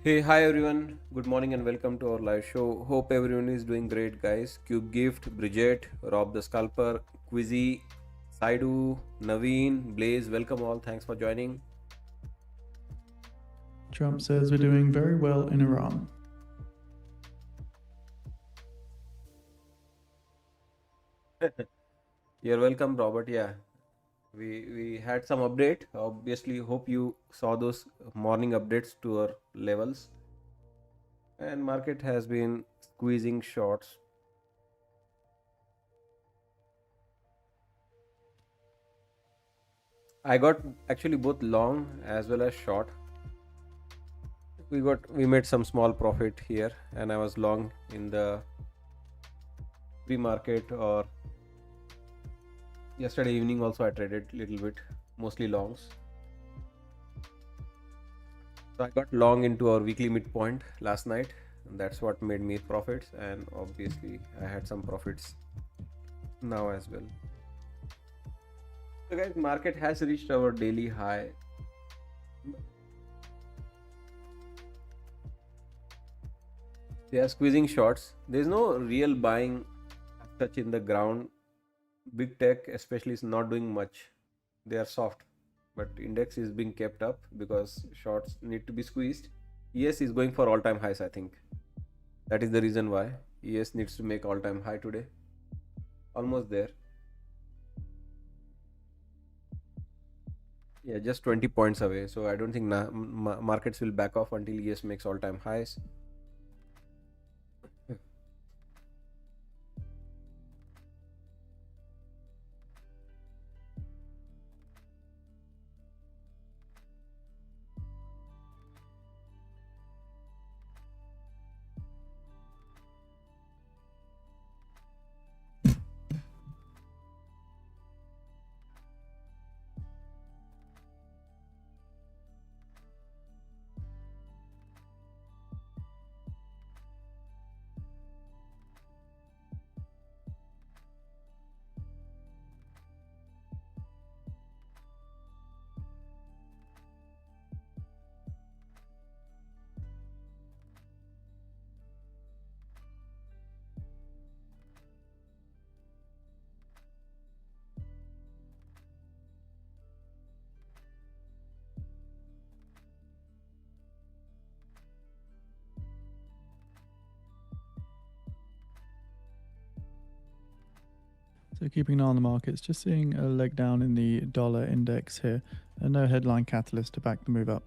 Hey, hi everyone. Good morning and welcome to our live show. Hope everyone is doing great, guys. Cube Gift, Bridget, Rob the Scalper, Quizzy, Saidu, Naveen, Blaze, welcome all. Thanks for joining. Trump says we're doing very well in Iran. You're welcome, Robert. Yeah, we had some update. Obviously, hope you saw those morning updates to our levels. And market has been squeezing shorts. I got actually both long as well as short. We made some small profit here, and I was long in the pre-market, or yesterday evening also I traded little bit, mostly longs. So I got long into our weekly midpoint last night, and that's what made me profits, and obviously I had some profits now as well. So guys, market has reached our daily high. They are squeezing shorts. There's no real buying as such in the ground. Big tech especially is not doing much. They are soft, but index is being kept up because shorts need to be squeezed. ES is going for all-time highs, I think. That is the reason why ES needs to make all-time high today. Almost there. Yeah, just 20 points away. So I don't think markets will back off until ES makes all-time highs. So keeping an eye on the markets, just seeing a leg down in the dollar index here, and no headline catalyst to back the move up.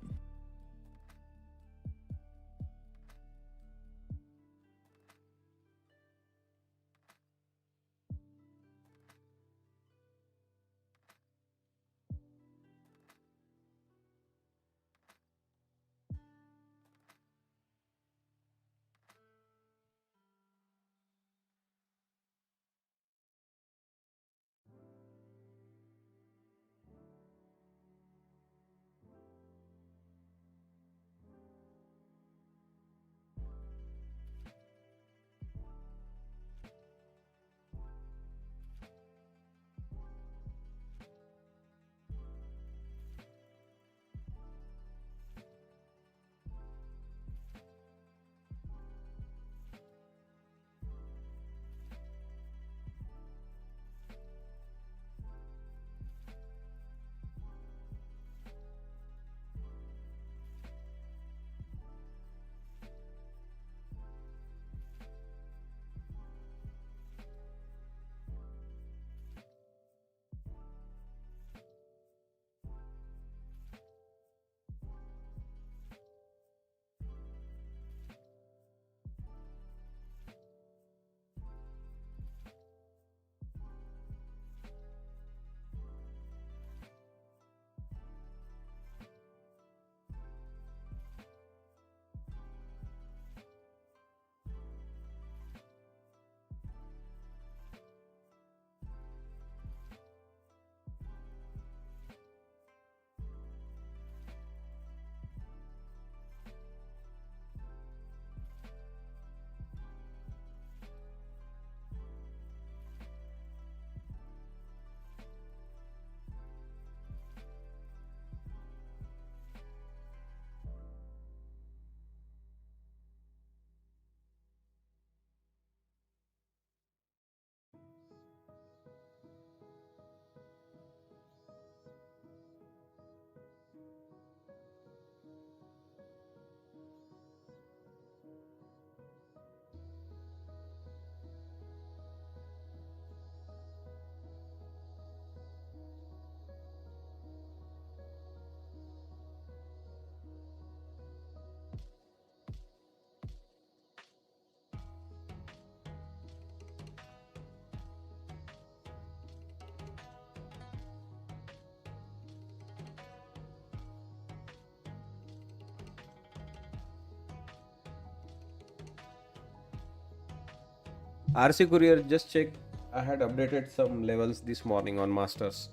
RC Courier, just check. I had updated some levels this morning on Masters.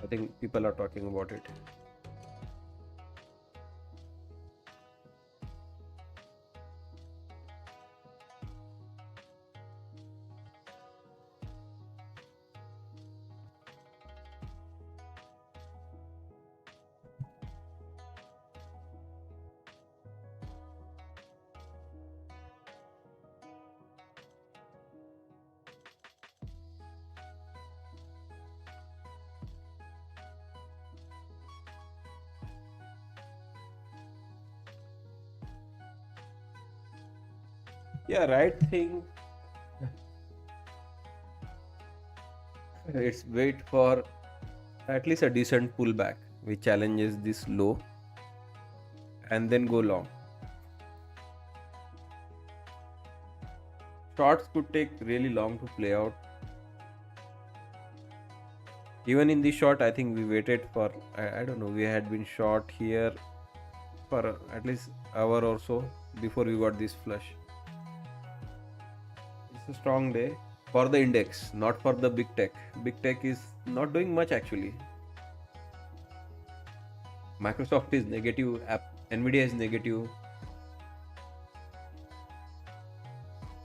I think people are talking about it. Yeah, right thing. It's wait for at least a decent pullback which challenges this low and then go long. Shorts could take really long to play out. Even in the short, I think we waited for, I don't know, we had been short here for at least hour or so before we got this flush. It's a strong day for the index, not for the big tech. Big tech is not doing much actually. Microsoft is negative, Nvidia is negative.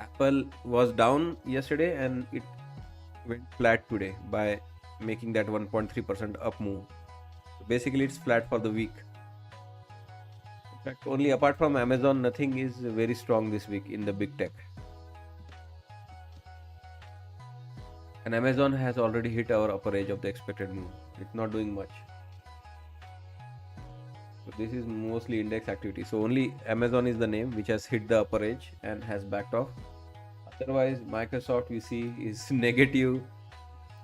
Apple was down yesterday and it went flat today by making that 1.3% up move. So basically, it's flat for the week. In fact, only apart from Amazon, nothing is very strong this week in the big tech. And Amazon has already hit our upper edge of the expected move. It's not doing much. So this is mostly index activity. So only Amazon is the name which has hit the upper edge and has backed off. Otherwise, Microsoft we see is negative.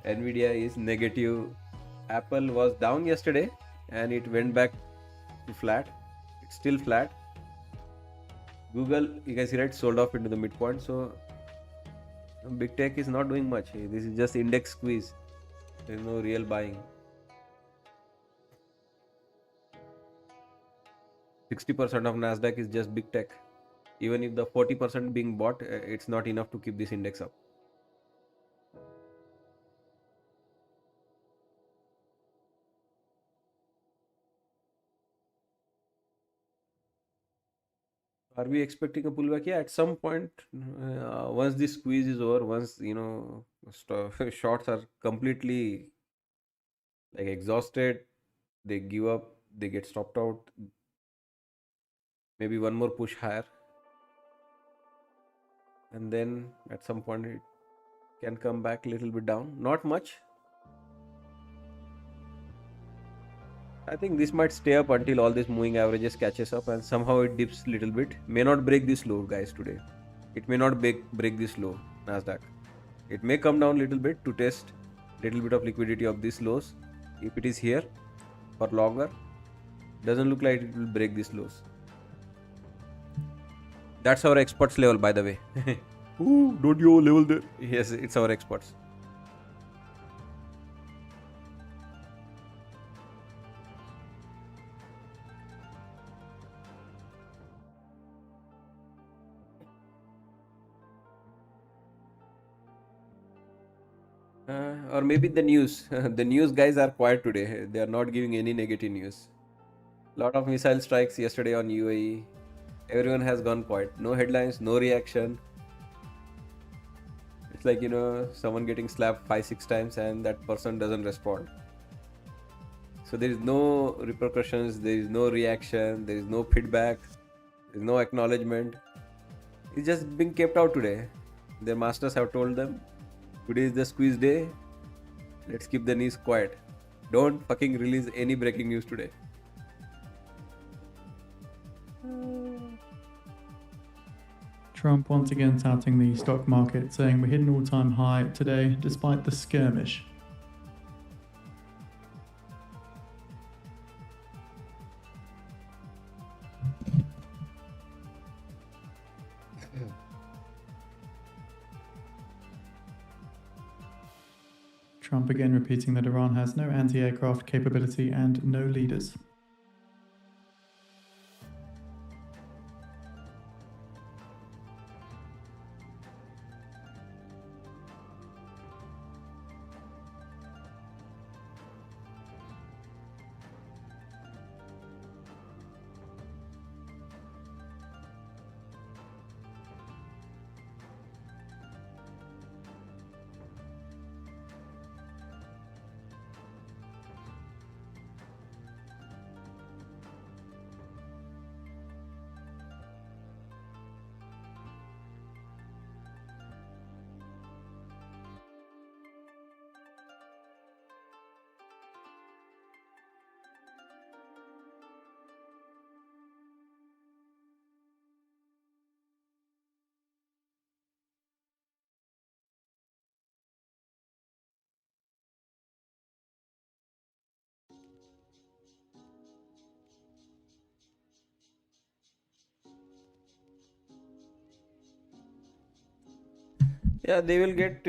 Nvidia is negative. Apple was down yesterday and it went back to flat. It's still flat. Google, you can see right, sold off into the midpoint. So big tech is not doing much. This is just index squeeze. There is no real buying. 60% of Nasdaq is just big tech. Even if the 40% being bought, it's not enough to keep this index up. Are we expecting a pullback? Yeah, at some point, once this squeeze is over, once shorts are completely like exhausted, they give up, they get stopped out. Maybe one more push higher, and then at some point it can come back a little bit down. Not much. I think this might stay up until all these moving averages catches up and somehow it dips little bit. May not break this low, guys, today. It may not break this low, Nasdaq. It may come down little bit to test little bit of liquidity of these lows. If it is here for longer, doesn't look like it will break these lows. That's our experts level, by the way. Ooh, don't you level there? Yes, it's our experts. Or maybe the news. The news guys are quiet today. They are not giving any negative news. Lot of missile strikes yesterday on UAE. Everyone has gone quiet. No headlines, no reaction. It's like, someone getting slapped 5-6 times and that person doesn't respond. So there is no repercussions, there is no reaction, there is no feedback, there is no acknowledgement. It's just being kept out today. Their masters have told them, today is the squeeze day. Let's keep the knees quiet. Don't fucking release any breaking news today. Trump once again touting the stock market, saying we hit an all-time high today despite the skirmish. Trump again repeating that Iran has no anti-aircraft capability and no leaders. Yeah, they will get,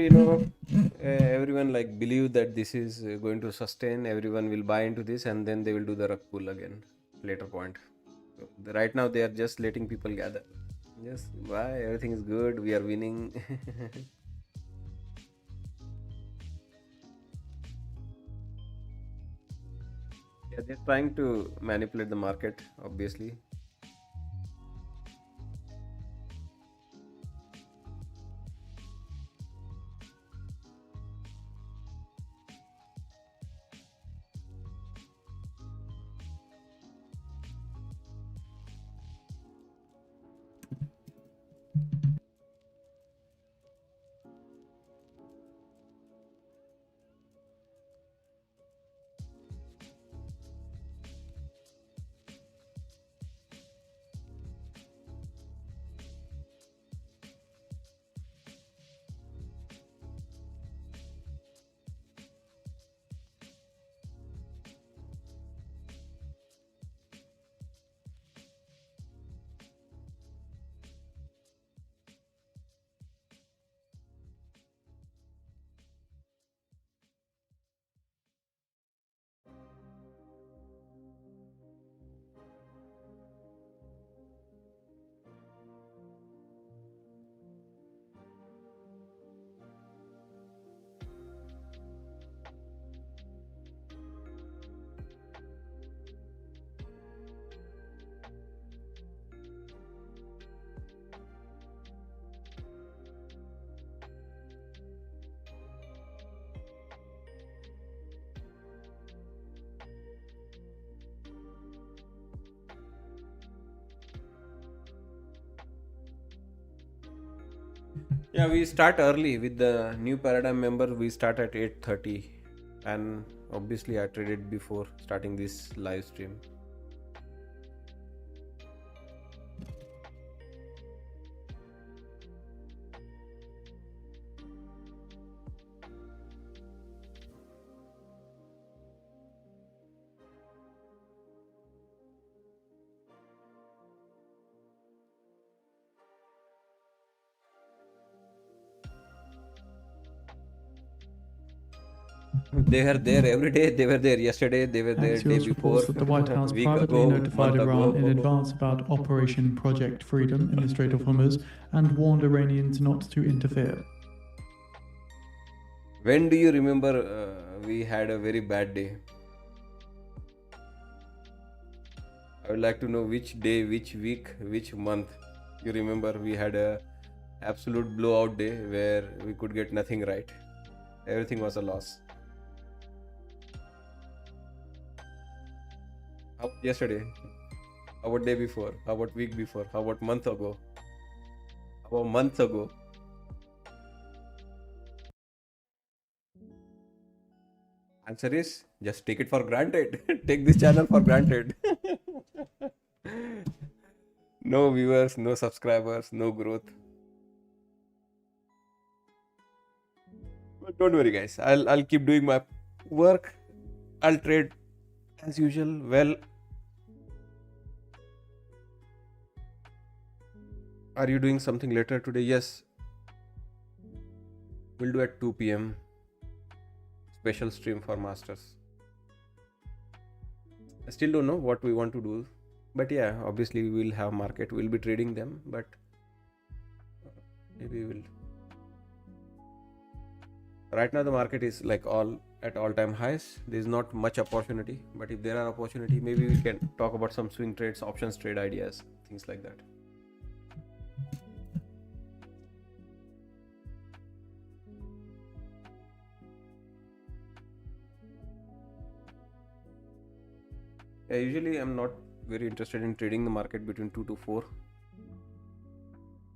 everyone like believe that this is going to sustain. Everyone will buy into this, and then they will do the rug pull again later point. So right now, they are just letting people gather. Just why everything is good. We are winning. Yeah, they're trying to manipulate the market, obviously. Yeah, we start early with the new paradigm member. We start at 8:30, and obviously I traded before starting this live stream. They were there every day. They were there yesterday. They were there day Axios before, reports that the White House week privately ago, notified month Iran in ago. advance about Operation Project Freedom in the Strait of Hormuz and warned Iranians not to interfere. When do you remember we had a very bad day? I would like to know which day, which week, which month you remember we had a absolute blowout day where we could get nothing right. Everything was a loss. How about yesterday? How about day before? How about week before? How about month ago? How about months ago? Answer is just take it for granted. Take this channel for granted. No viewers, no subscribers, no growth. But don't worry, guys. I'll keep doing my work. I'll trade as usual. Well, are you doing something later today? Yes, we'll do at 2 p.m. special stream for masters. I still don't know what we want to do, but yeah, obviously we will have market. We'll be trading them, but maybe we'll. Right now the market is like all at all-time highs. There's not much opportunity, but if there are opportunity, maybe we can talk about some swing trades, options trade ideas, things like that. Yeah, usually I'm not very interested in trading the market between 2 to 4.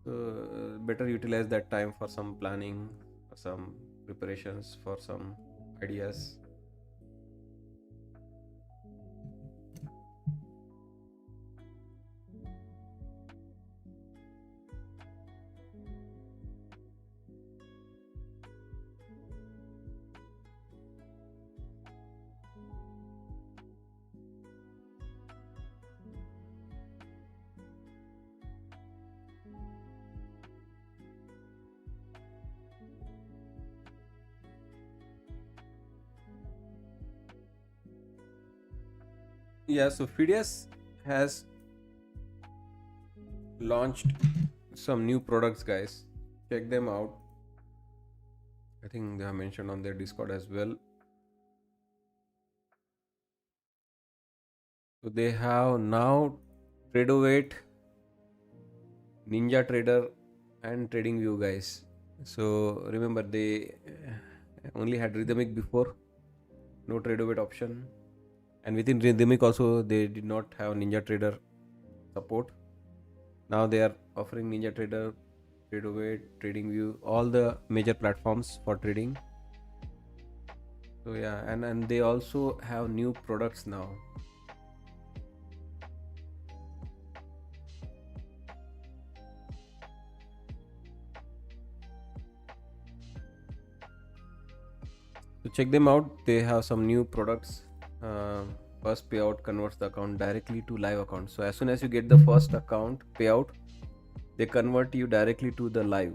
So better utilize that time for some planning, for some preparations, for some ideas. Yeah, so Fidias has launched some new products, guys. Check them out. I think they are mentioned on their Discord as well. So they have now TradeOweight, Ninja Trader, and TradingView, guys. So remember, they only had Rhythmic before, no TradeOweight option, and within Rhythmic also they did not have Ninja Trader support. Now they are offering Ninja Trader, TradeOweight, TradingView, all the major platforms for trading. So yeah, and they also have new products now. So check them out. They have some new products. Uh, First payout converts the account directly to live account. So as soon as you get the first account payout, they convert you directly to the live.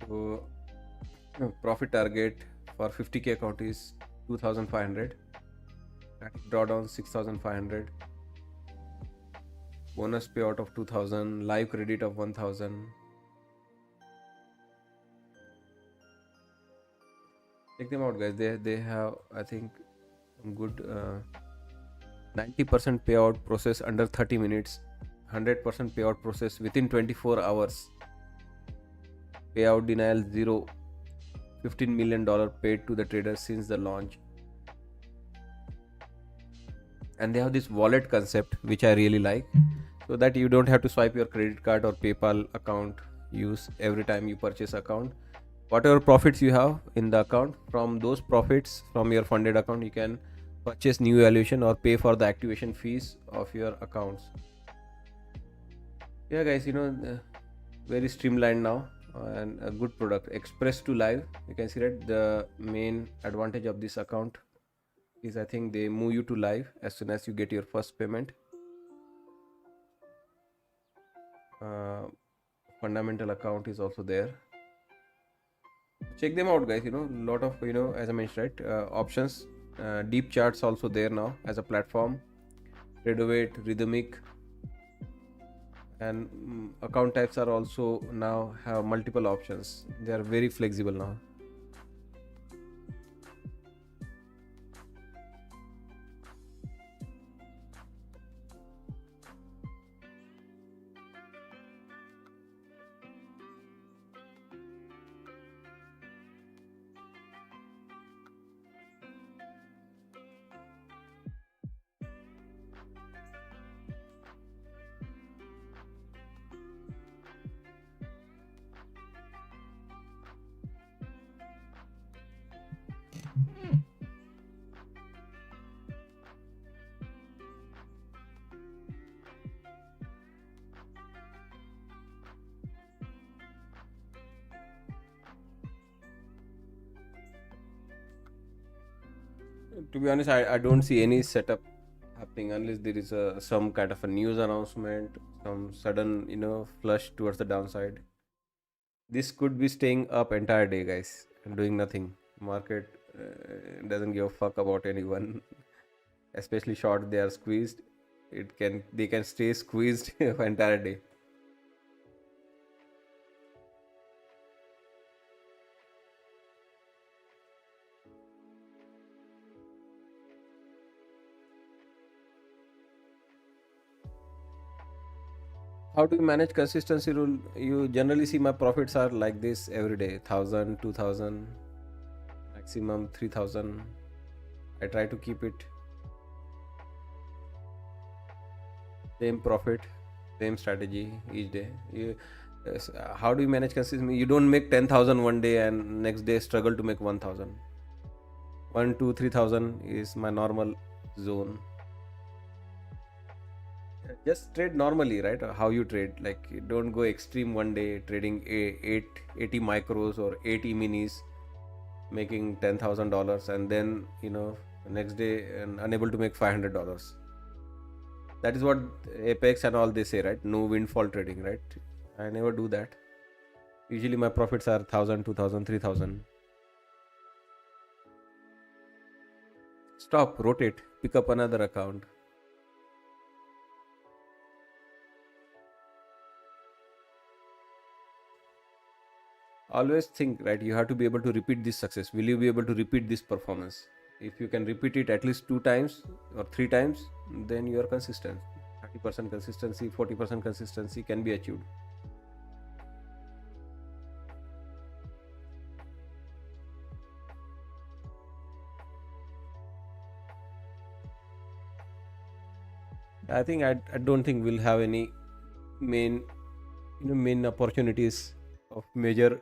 So profit target for 50k account is 2500. Drawdown 6500. Bonus payout of 2000. Live credit of 1000. Check them out, guys. They have, I think, some good 90% payout process under 30 minutes, 100% payout process within 24 hours, payout denial zero, $15 million paid to the trader since the launch. And they have this wallet concept which I really like, so that you don't have to swipe your credit card or PayPal account use every time you purchase account. Whatever profits you have in the account, from those profits from your funded account, you can purchase new valuation or pay for the activation fees of your accounts. Yeah, guys, very streamlined now, and a good product. Express to live, you can see that the main advantage of this account is, I think, they move you to live as soon as you get your first payment. Fundamental account is also there. Check them out, guys. Lot of, as I mentioned, right, options. Deep charts also there now as a platform. TradeOweight, Rhythmic, and account types are also now have multiple options. They are very flexible now. To be honest, I don't see any setup happening unless there is some kind of a news announcement, some sudden, flush towards the downside. This could be staying up entire day, guys, and doing nothing. Market doesn't give a fuck about anyone, especially short. They are squeezed. They can stay squeezed for entire day. How do you manage consistency rule? You generally see my profits are like this every day: 1000, 2000, maximum 3000. I try to keep it same profit, same strategy each day. How do you manage consistency? You don't make 10,000 one day and next day struggle to make 1000. 1 2 3000 is my normal zone. Just trade normally, right? How you trade, like, don't go extreme one day trading 80 micros or 80 minis, making $10,000, and then next day and unable to make $500. That is what Apex and all they say, right? No windfall trading, right? I never do that. Usually my profits are 1000, 2000, 3000. Stop, rotate, pick up another account. Always think, right, you have to be able to repeat this success. Will you be able to repeat this performance? If you can repeat it at least 2 times or 3 times, then you are consistent. 30% consistency, 40% consistency can be achieved. I don't think we'll have any main main opportunities of major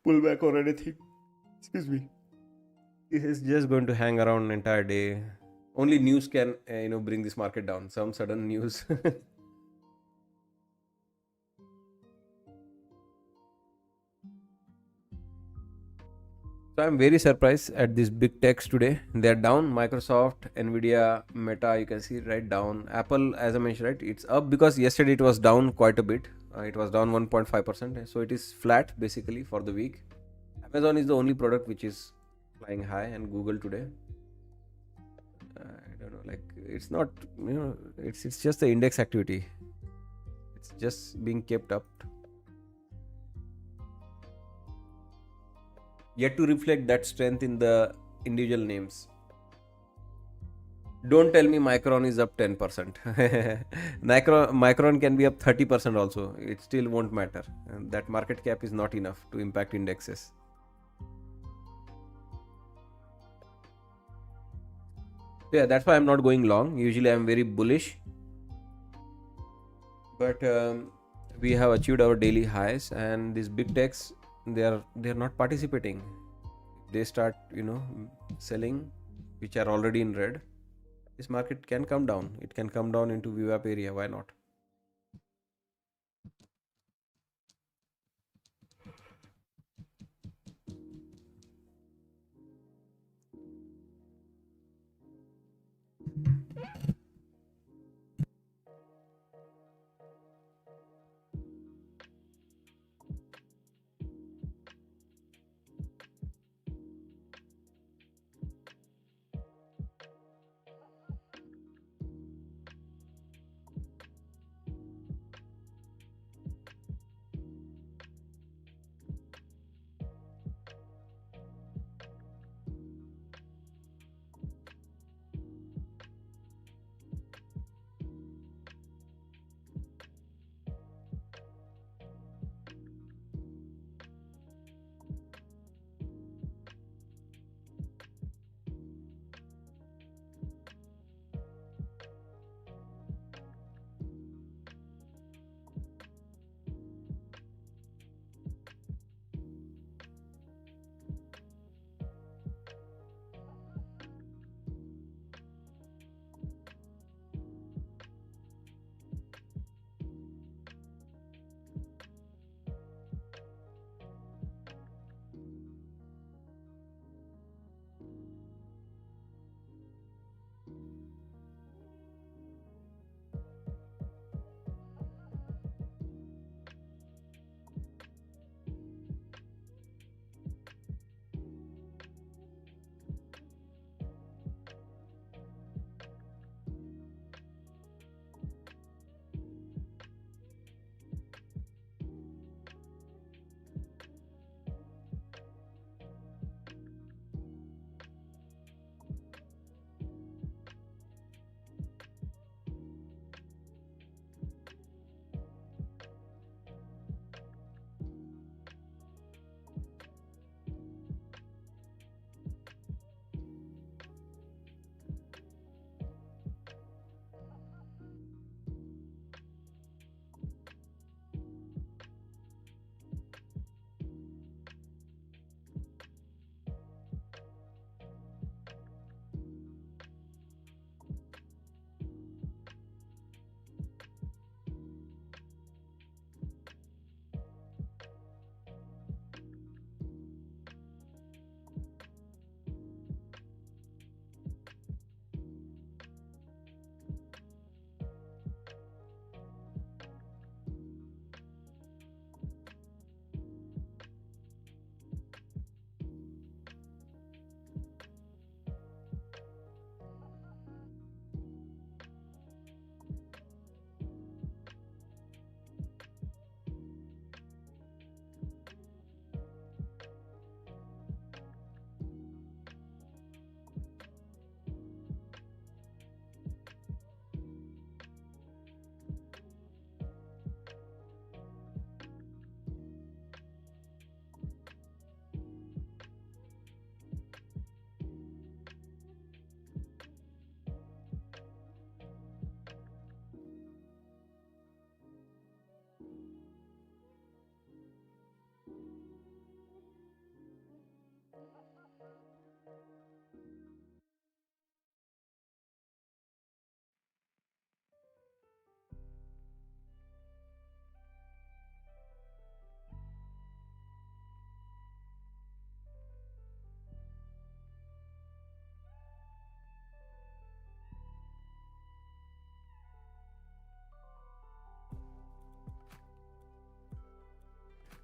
pullback or anything. Excuse me. This is just going to hang around entire day. Only news can bring this market down. Some sudden news. So I'm very surprised at these big techs today. They're down. Microsoft, Nvidia, Meta, you can see right down. Apple, as I mentioned, right, it's up because yesterday it was down quite a bit. It was down 1.5%. So it is flat basically for the week. Amazon is the only product which is flying high, and Google today. I don't know, like it's not, it's just the index activity. It's just being kept up. Yet to reflect that strength in the individual names. Don't tell me Micron is up 10%. Micron can be up 30% also. It still won't matter. And that market cap is not enough to impact indexes. Yeah, that's why I'm not going long. Usually I'm very bullish. But we have achieved our daily highs, and these big techs, they're not participating. They start selling, which are already in red. This market can come down. It can come down into VWAP area. Why not?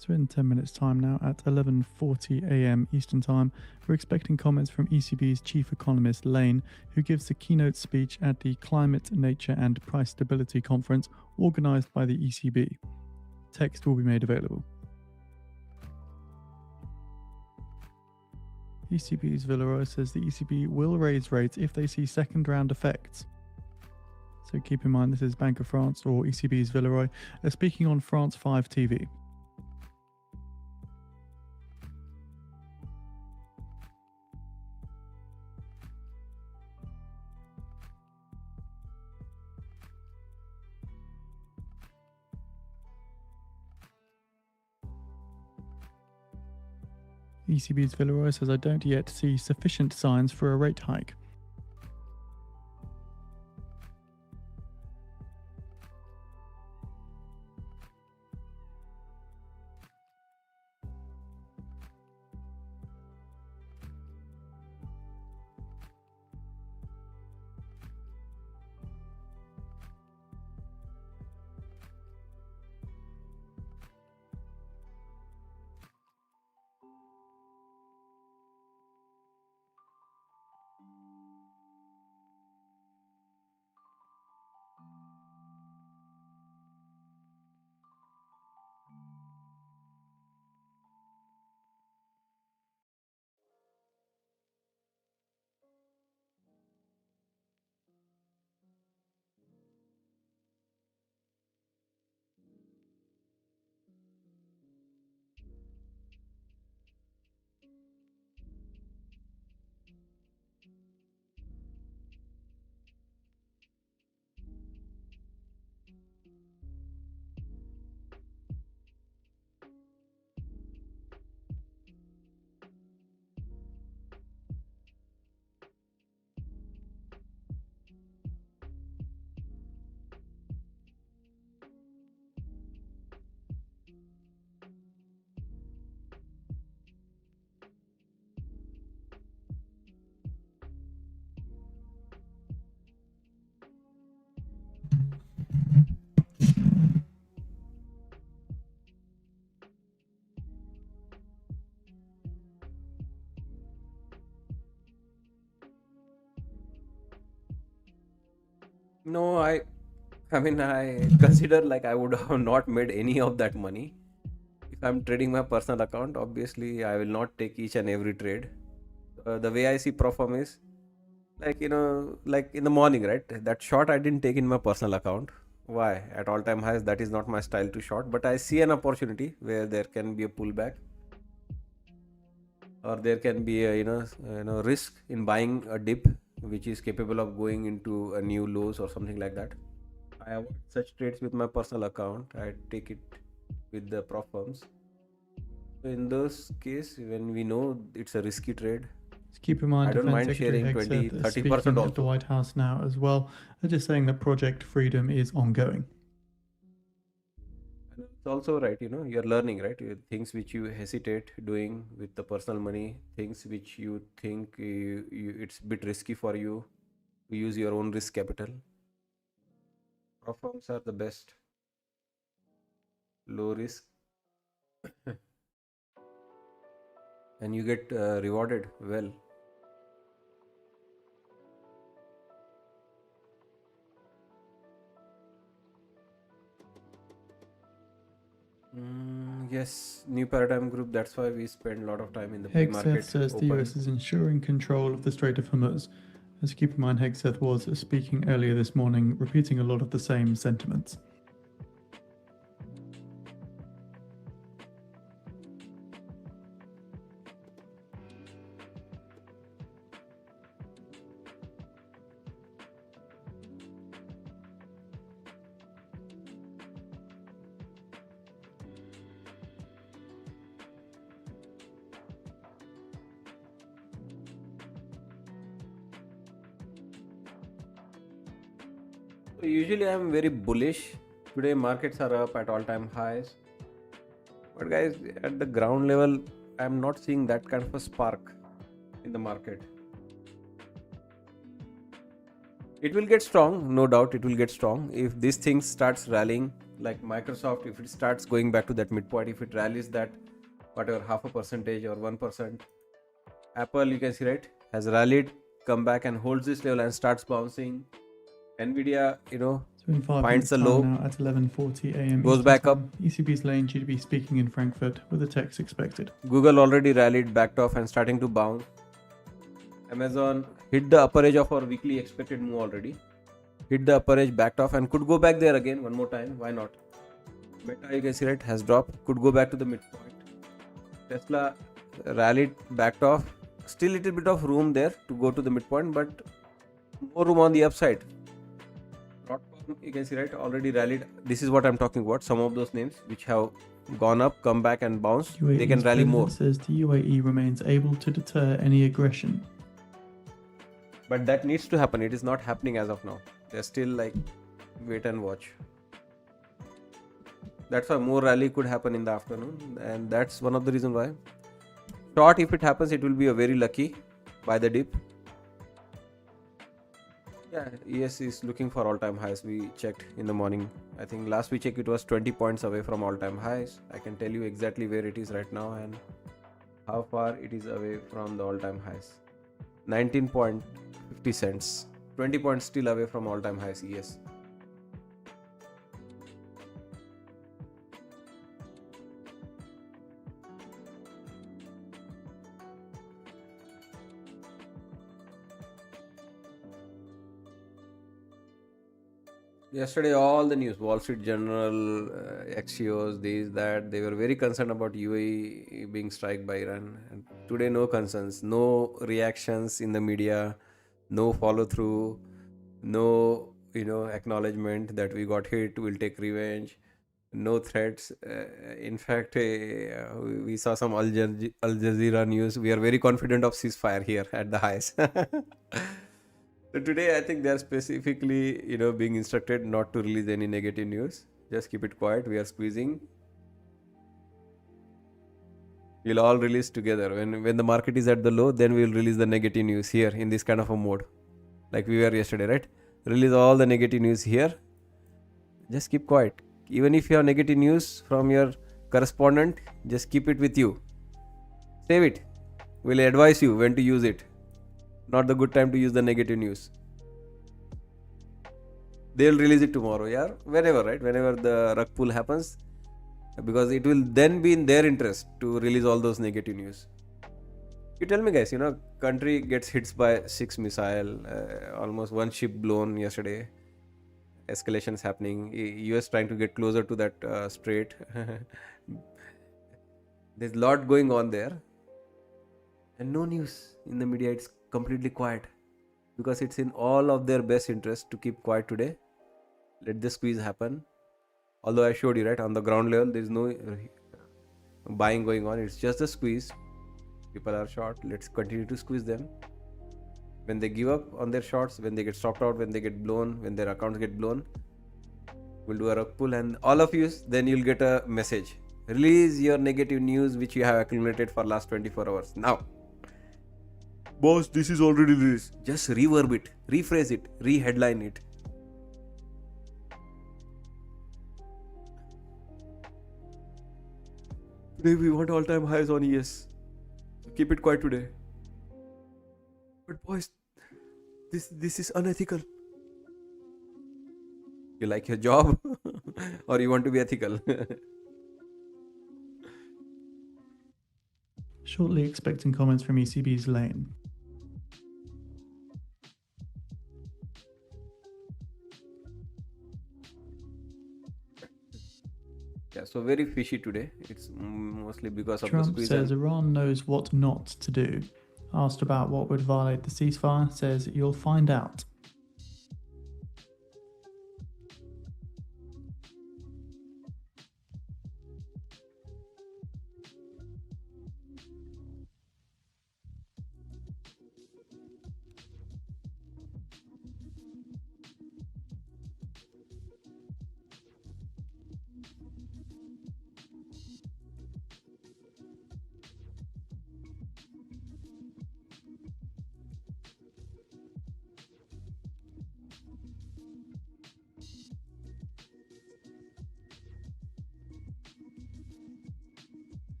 So in 10 minutes time now at 11:40 a.m. Eastern Time, we're expecting comments from ECB's chief economist Lane, who gives the keynote speech at the Climate, Nature and Price Stability Conference organized by the ECB. Text will be made available. ECB's Villeroy says the ECB will raise rates if they see second round effects. So keep in mind this is Bank of France or ECB's Villeroy speaking on France 5 TV. ECB's Villeroy says, I don't yet see sufficient signs for a rate hike. No, I mean, I consider like I would have not made any of that money. If I'm trading my personal account, obviously I will not take each and every trade. The way I see perform is like, like in the morning, right? That short I didn't take in my personal account. Why? At all time highs, that is not my style to short. But I see an opportunity where there can be a pullback, or there can be a risk in buying a dip which is capable of going into a new lows or something like that. I avoid such trades with my personal account. I take it with the prop firms. So in those case, when we know it's a risky trade, So keep in mind, I don't Defense mind Secretary sharing 20, Hegseth is 30% speaking at the also. White House now as well, just saying that Project Freedom is ongoing. And it's also right, you're learning, right? Things which you hesitate doing with the personal money, things which you think it's a bit risky for you to use your own risk capital. Prop firms are the best. Low risk and you get rewarded well. Yes, new paradigm group. That's why we spend a lot of time in the Hegseth pre-market says the open. US is ensuring control of the Strait of Hormuz. As keep in mind, Hegseth was speaking earlier this morning, repeating a lot of the same sentiments. So usually I'm very bullish. Today markets are up at all-time highs. But guys, at the ground level, I'm not seeing that kind of a spark in the market. It will get strong, no doubt it will get strong. If this thing starts rallying like Microsoft, if it starts going back to that midpoint, if it rallies that whatever half a percentage or 1%, Apple, you can see, right, has rallied, come back and holds this level and starts bouncing. Nvidia, So in 5 finds minutes the time low, now at 11:40 a.m. goes Eastern back up. time, ECB's Lane due to be speaking in Frankfurt with the text expected. Google already rallied, backed off and starting to bounce. Amazon hit the upper edge of our weekly expected move already. Hit the upper edge, backed off and could go back there again one more time. Why not? Meta, you can see, right, has dropped, could go back to the midpoint. Tesla rallied, backed off. Still little bit of room there to go to the midpoint, but more room on the upside. Broadcom, you can see, right, already rallied. This is what I'm talking about. Some of those names which have gone up, come back and bounce, they can UAE's rally more. president says the UAE remains able to deter any aggression. But that needs to happen. It is not happening as of now. They're still like wait and watch. That's why more rally could happen in the afternoon, and that's one of the reasons why. Short, if it happens, it will be a very lucky by the dip. Yeah, ES is looking for all-time highs. We checked in the morning. I think last we checked it was 20 points away from all-time highs. I can tell you exactly where it is right now and how far it is away from the all-time highs. 19.50 cents. 20 points still away from all-time highs. ES. Yesterday, all the news, Wall Street Journal, Axios, these, that, they were very concerned about UAE being struck by Iran. And today, no concerns, no reactions in the media, no follow through, no acknowledgement that we got hit, we'll take revenge, no threats. In fact, we saw some Al Jazeera news. We are very confident of ceasefire here at the highest. So today, I think they are specifically, being instructed not to release any negative news. Just keep it quiet. We are squeezing. We'll all release together. When the market is at the low, then we'll release the negative news here in this kind of a mode, like we were yesterday, right? Release all the negative news here. Just keep quiet. Even if you have negative news from your correspondent, just keep it with you. Save it. We'll advise you when to use it. Not the good time to use the negative news. They'll release it tomorrow, yeah? Whenever, right? Whenever the rug pull happens. Because it will then be in their interest to release all those negative news. You tell me, guys, country gets hit by 6 missile, almost one ship blown yesterday. Escalations happening. US trying to get closer to that strait. There's a lot going on there. And no news in the media. It's completely quiet because it's in all of their best interest to keep quiet today. Let the squeeze happen. Although I showed you, right, on the ground level there is no buying going on. It's just a squeeze. People are short. Let's continue to squeeze them. When they give up on their shorts, when they get stopped out, when they get blown, when their accounts get blown, we'll do a rug pull, and all of you, then you'll get a message. Release your negative news which you have accumulated for last 24 hours now. Boss, this is already released. Just reverb it, rephrase it, re-headline it. Today we want all-time highs on ES. Keep it quiet today. But boys, this is unethical. You like your job or you want to be ethical? Shortly expecting comments from ECB's Lane. Yeah, so very fishy today. It's mostly because of the Trump squeeze. says Iran knows what not to do. Asked about what would violate the ceasefire, says you'll find out.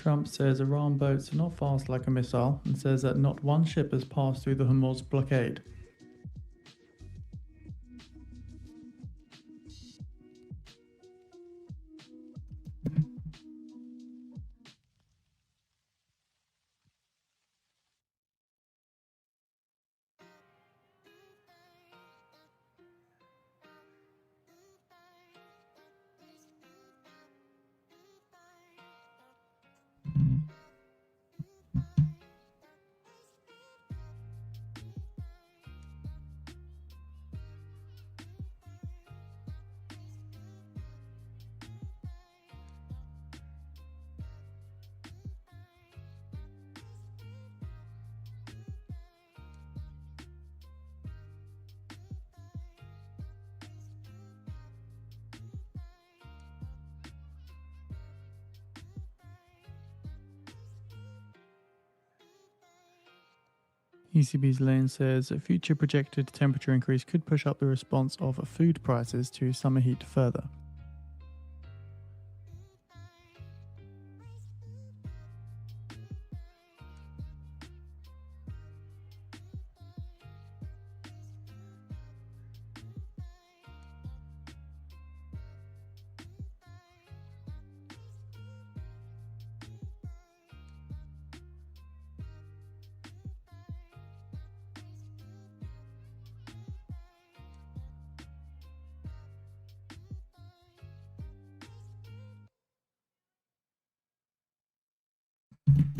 Trump says Iran boats are not fast like a missile and says that not one ship has passed through the Hormuz blockade. ECB's Lane says a future projected temperature increase could push up the response of food prices to summer heat further.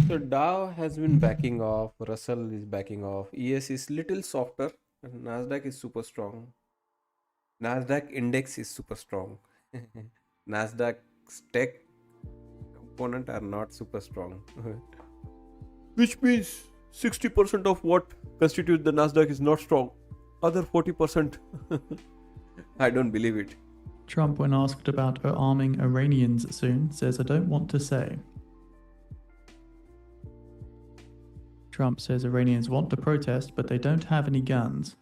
So Dow has been backing off, Russell is backing off, ES is little softer, and Nasdaq is super strong. Nasdaq index is super strong. Nasdaq's tech component are not super strong. Which means 60% of what constitutes the Nasdaq is not strong. Other 40%, I don't believe it. Trump, when asked about arming Iranians soon, says, "I don't want to say." Trump says Iranians want to protest, but they don't have any guns.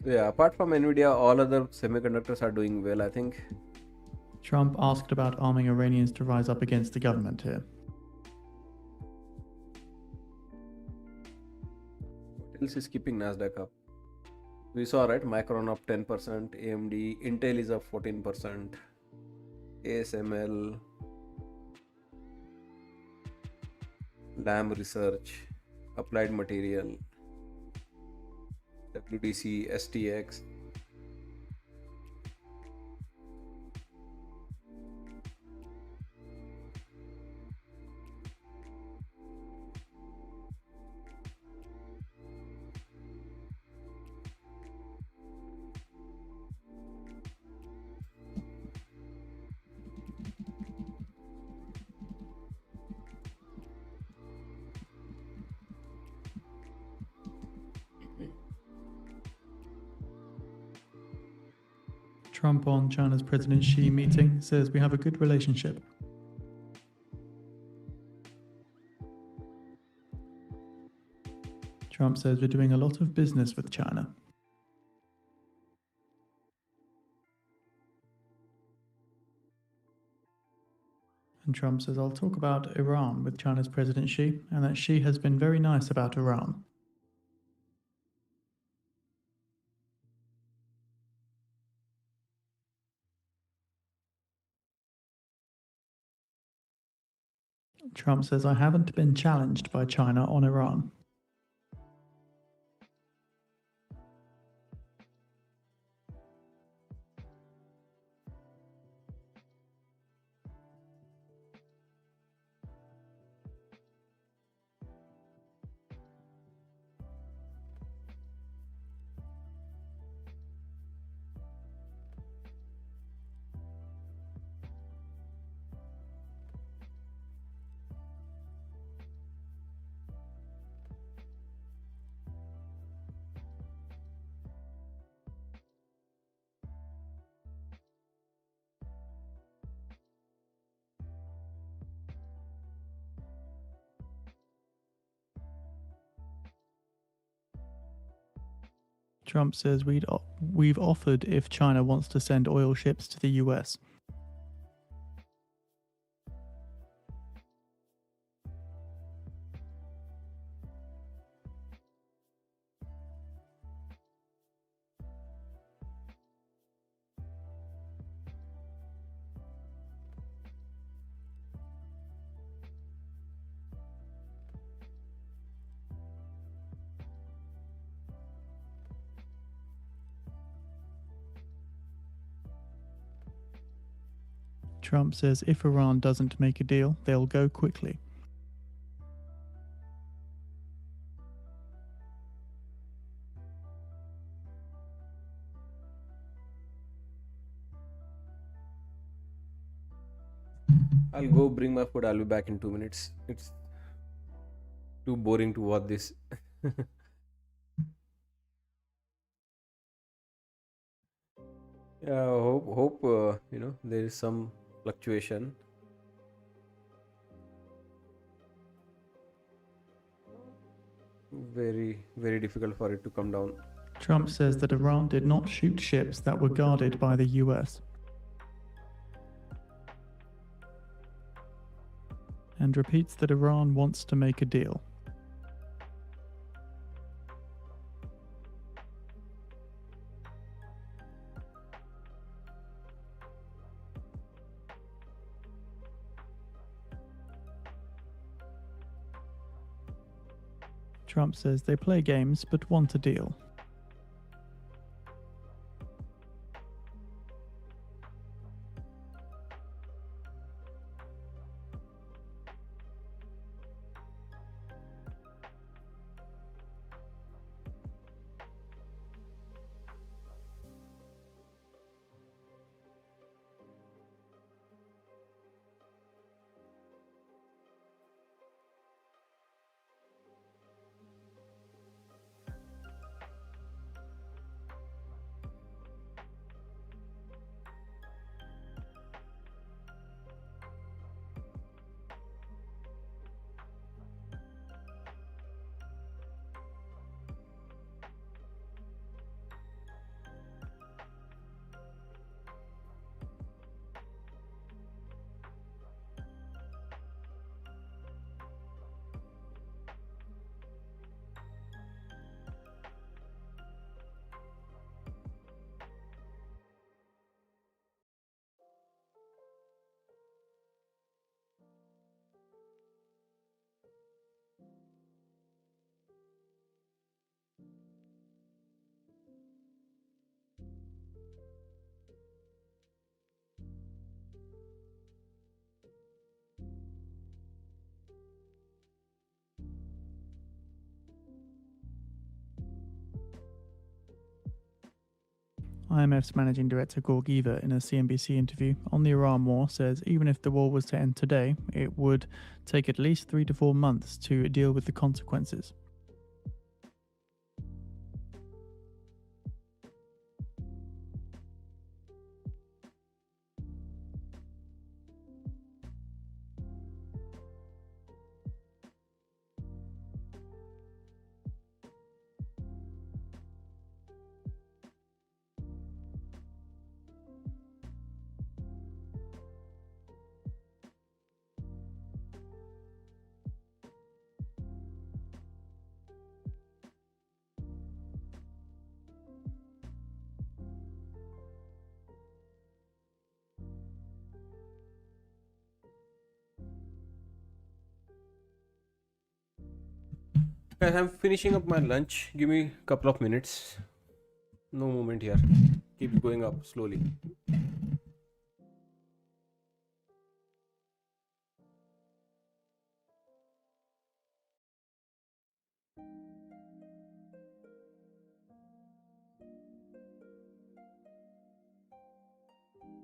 So yeah, apart from Nvidia, all other semiconductors are doing well, I think. Trump asked about arming Iranians to rise up against the government here. What else is keeping Nasdaq up? We saw, right? Micron up 10%, AMD, Intel is up 14%, ASML, Lam Research, Applied Material, WDC, STX. Trump on China's President Xi meeting says we have a good relationship. Trump says we're doing a lot of business with China. And Trump says, "I'll talk about Iran with China's President Xi, and that Xi has been very nice about Iran." Trump says, "I haven't been challenged by China on Iran." Trump says we've offered if China wants to send oil ships to the US. Trump says if Iran doesn't make a deal, they'll go quickly. I'll go bring my food. I'll be back in 2 minutes. It's too boring to watch this. Yeah, hope there is some fluctuation. Very difficult for it to come down. Trump says that Iran did not shoot ships that were guarded by the US. And repeats that Iran wants to make a deal. Trump says they play games but want a deal. IMF's managing director Gorgieva, in a CNBC interview on the Iran war, says even if the war was to end today, it would take at least 3 to 4 months to deal with the consequences. Guys, I'm finishing up my lunch. Give me a couple of minutes. No movement here. Keep going up slowly.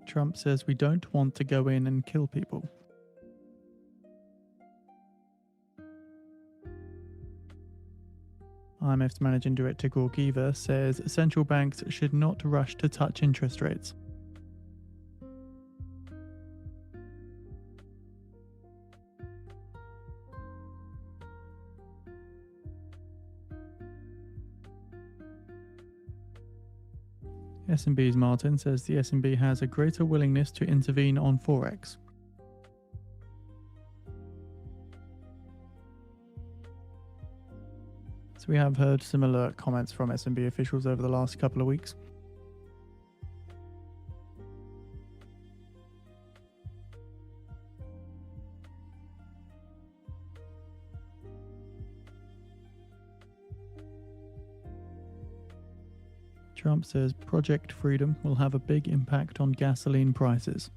Trump says we don't want to go in and kill people. IMF's managing director Gorgieva says central banks should not rush to touch interest rates. S&P's Martin says the S&P has a greater willingness to intervene on Forex. So we have heard similar comments from S&P officials over the last couple of weeks. Trump says Project Freedom will have a big impact on gasoline prices.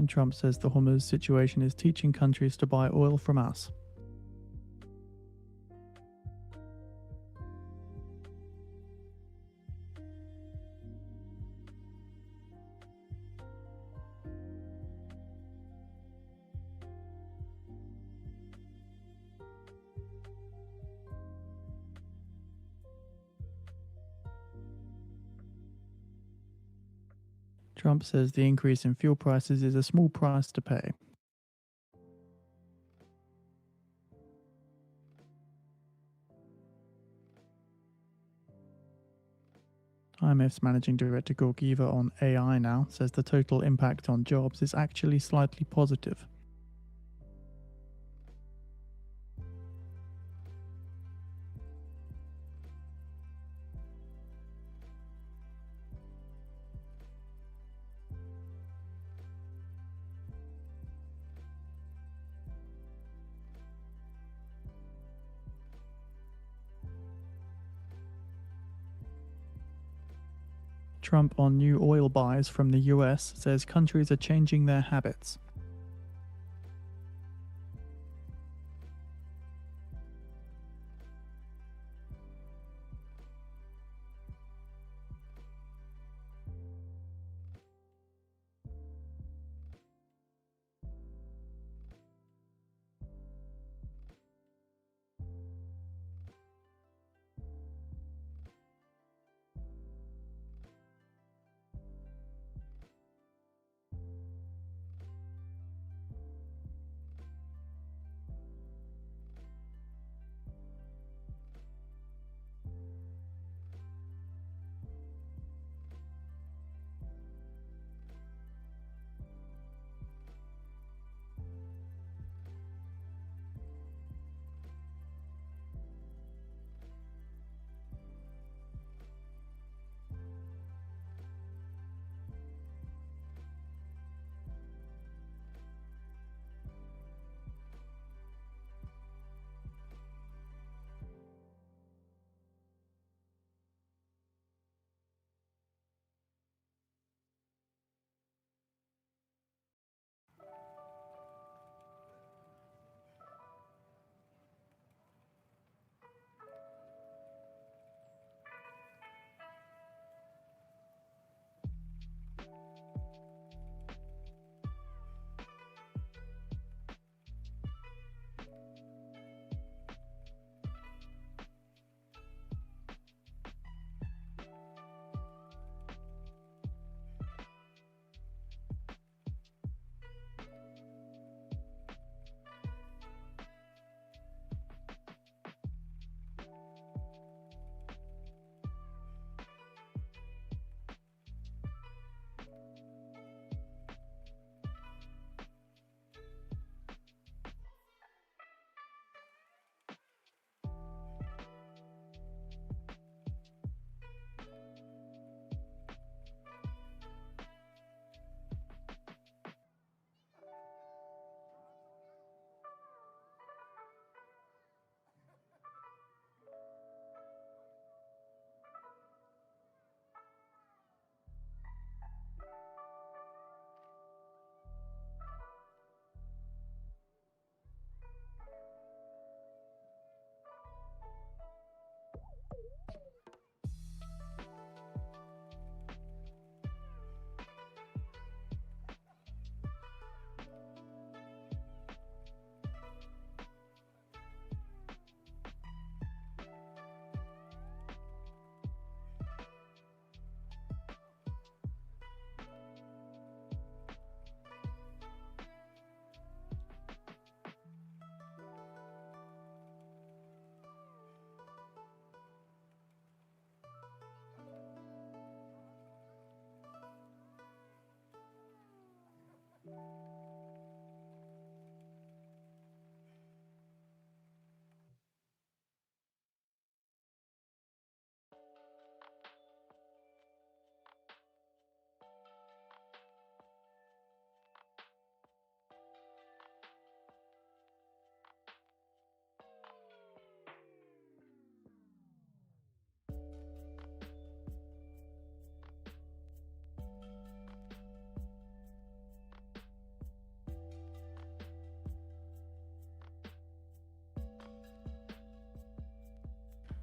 And Trump says the Hormuz situation is teaching countries to buy oil from us. Trump says the increase in fuel prices is a small price to pay. IMF's managing director Gorgieva on AI now says the total impact on jobs is actually slightly positive. Trump on new oil buys from the US says countries are changing their habits.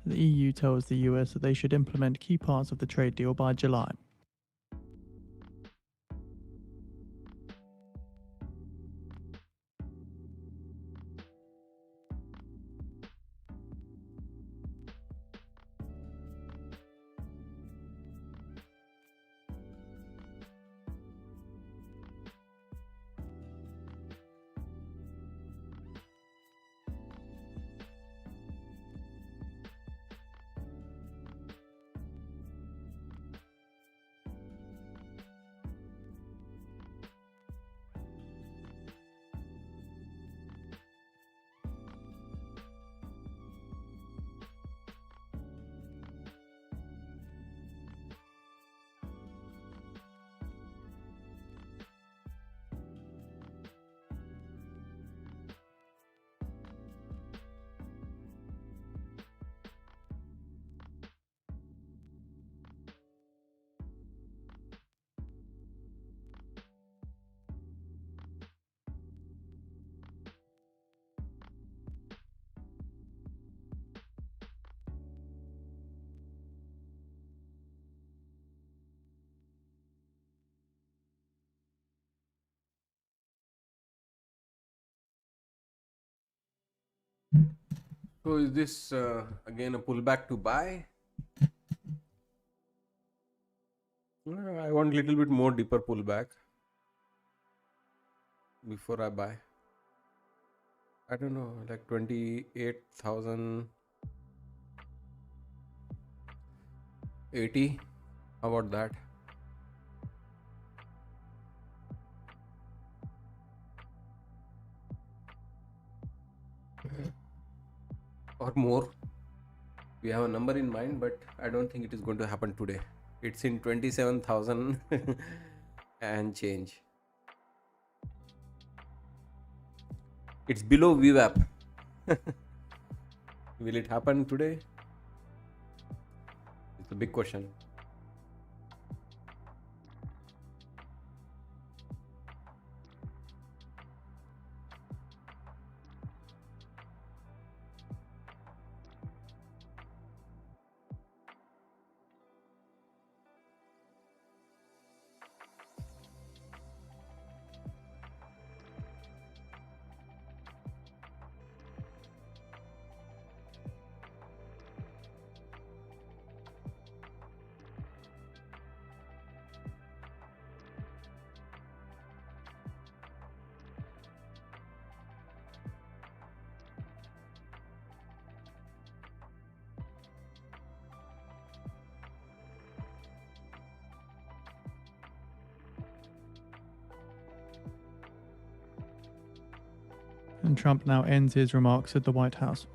The EU tells the US that they should implement key parts of the trade deal by July. So is this again a pullback to buy? I want a little bit more deeper pullback before I buy. I don't know, like 28,080. How about that? Or more. We have a number in mind, but I don't think it is going to happen today. It's in 27,000 and change. It's below VWAP. Will it happen today? It's a big question. And Trump now ends his remarks at the White House.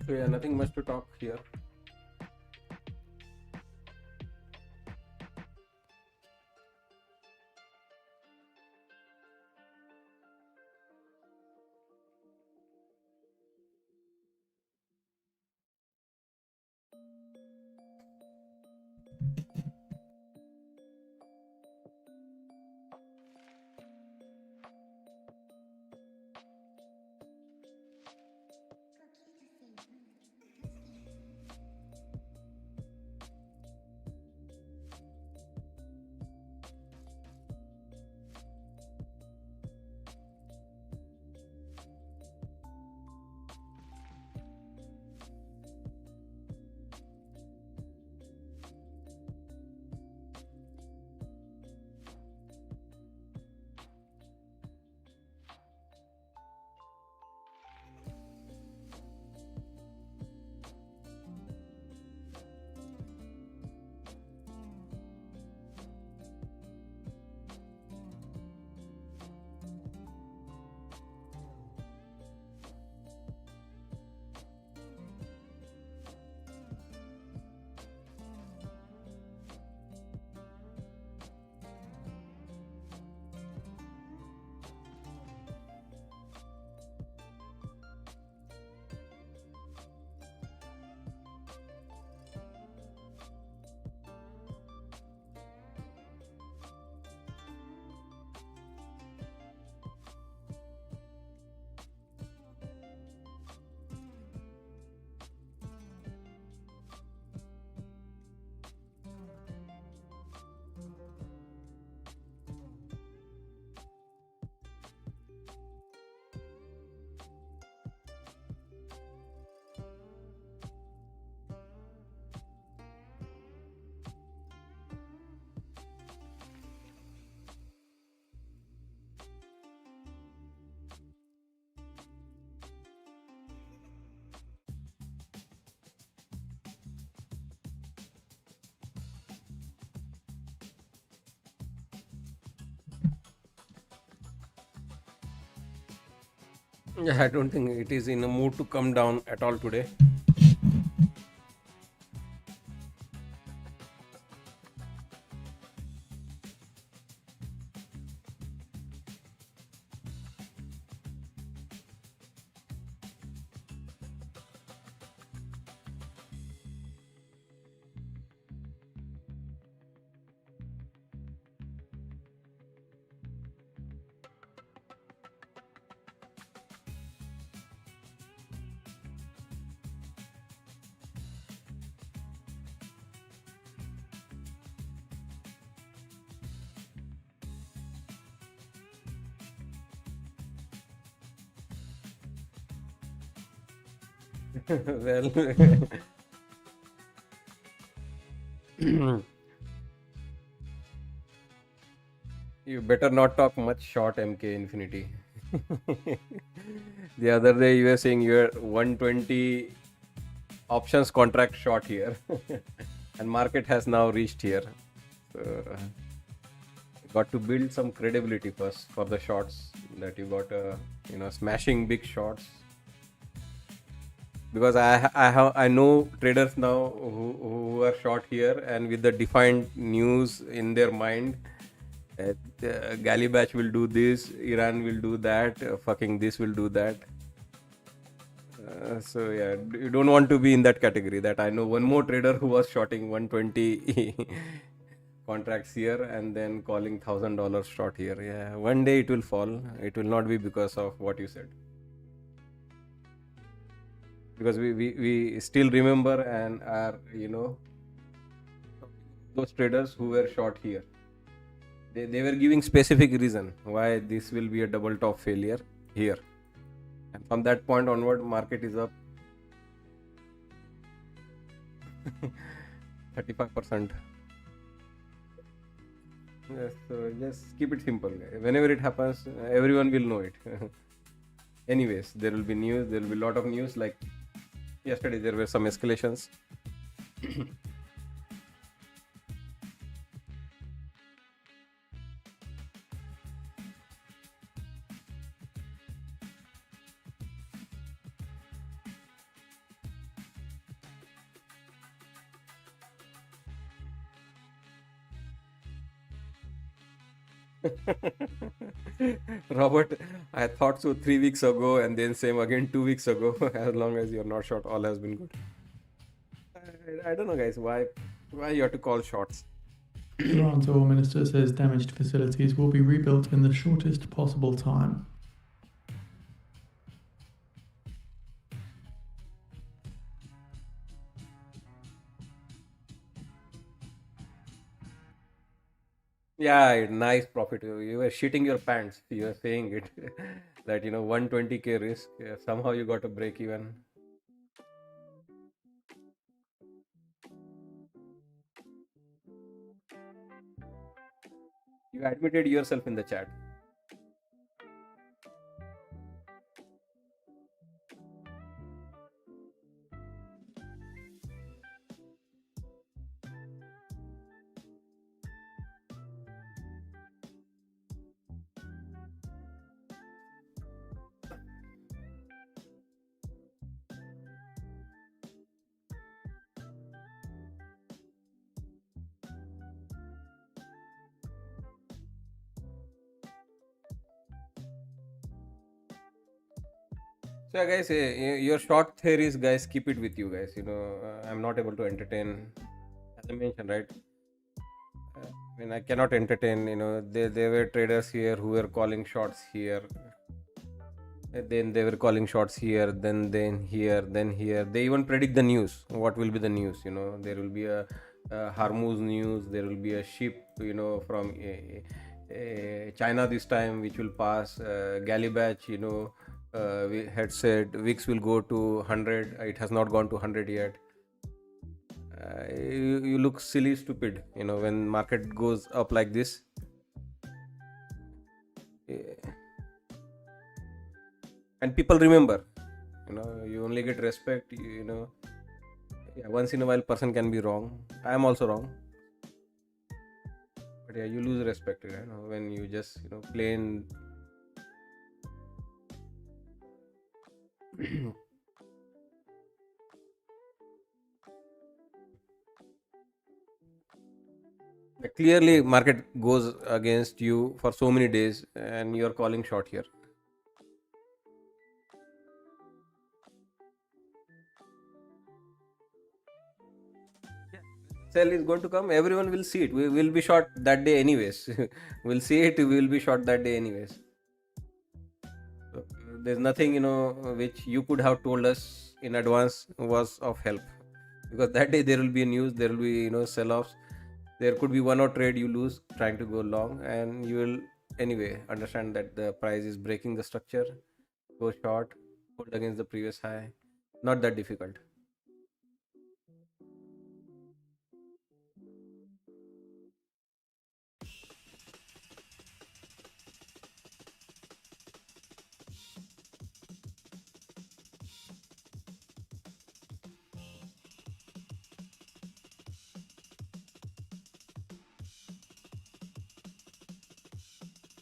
So yeah, nothing much to talk here. Yeah, I don't think it is in a mood to come down at all today. Well, you better not talk much short MK Infinity. The other day you were saying you're 120 options contract short here, and market has now reached here. So, got to build some credibility first for the shots that you got, smashing big shots. Because I know traders now who are short here, and with the defined news in their mind, Galibach will do this, Iran will do that, fucking this will do that. So yeah, you don't want to be in that category. That I know one more trader who was shorting 120 contracts here and then calling $1,000 short here. Yeah, one day it will fall. It will not be because of what you said. Because we still remember and are, those traders who were short here. They were giving specific reason why this will be a double top failure here. And from that point onward, market is up 35%. Yes, so just keep it simple. Whenever it happens, everyone will know it. Anyways, there will be news. There will be a lot of news. Like yesterday, there were some escalations. Robert, I thought so 3 weeks ago, and then same again 2 weeks ago. As long as you're not short, all has been good. I don't know, guys. Why you have to call shots? Iran's oil minister says damaged facilities will be rebuilt in the shortest possible time. Yeah, nice profit. You were shitting your pants. You were saying it that 120K risk. Yeah, somehow you got a break even. You admitted yourself in the chat. So, yeah, guys, your short theories, guys, keep it with you, guys. I'm not able to entertain, as I mentioned, right? I mean, I cannot entertain. There were traders here who were calling shots here. And then they were calling shots here, then here, then here. They even predict the news. What will be the news? There will be a Hormuz news. There will be a ship, from China this time, which will pass Gallibach. We had said VIX will go to 100. It has not gone to 100 yet. You look silly, stupid. When market goes up like this. Eh, and people remember. You only get respect. Yeah, once in a while person can be wrong. I am also wrong, but yeah, you lose respect, when you just plain. Clearly market goes against you for so many days and you're calling short here. Sell is going to come, everyone will see it. We will be short that day anyways. We'll see it, we will be short that day anyways. So, there's nothing which you could have told us in advance was of help, because that day there will be news, there will be sell-offs. There could be one or trade you lose trying to go long, and you will anyway understand that the price is breaking the structure, go short, hold against the previous high. Not that difficult.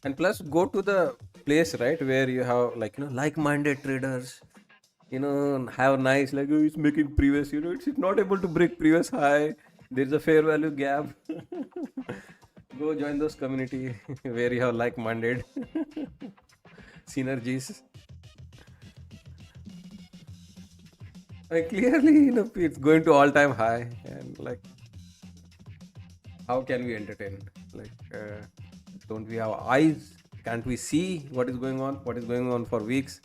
And plus, go to the place, right, where you have like-minded traders, have nice, like, oh, it's making previous, it's not able to break previous high, there's a fair value gap. Go join those community where you have like-minded synergies. Like, clearly, it's going to all-time high, and like, how can we entertain? Like, don't we have eyes? Can't we see what is going on? What is going on for weeks?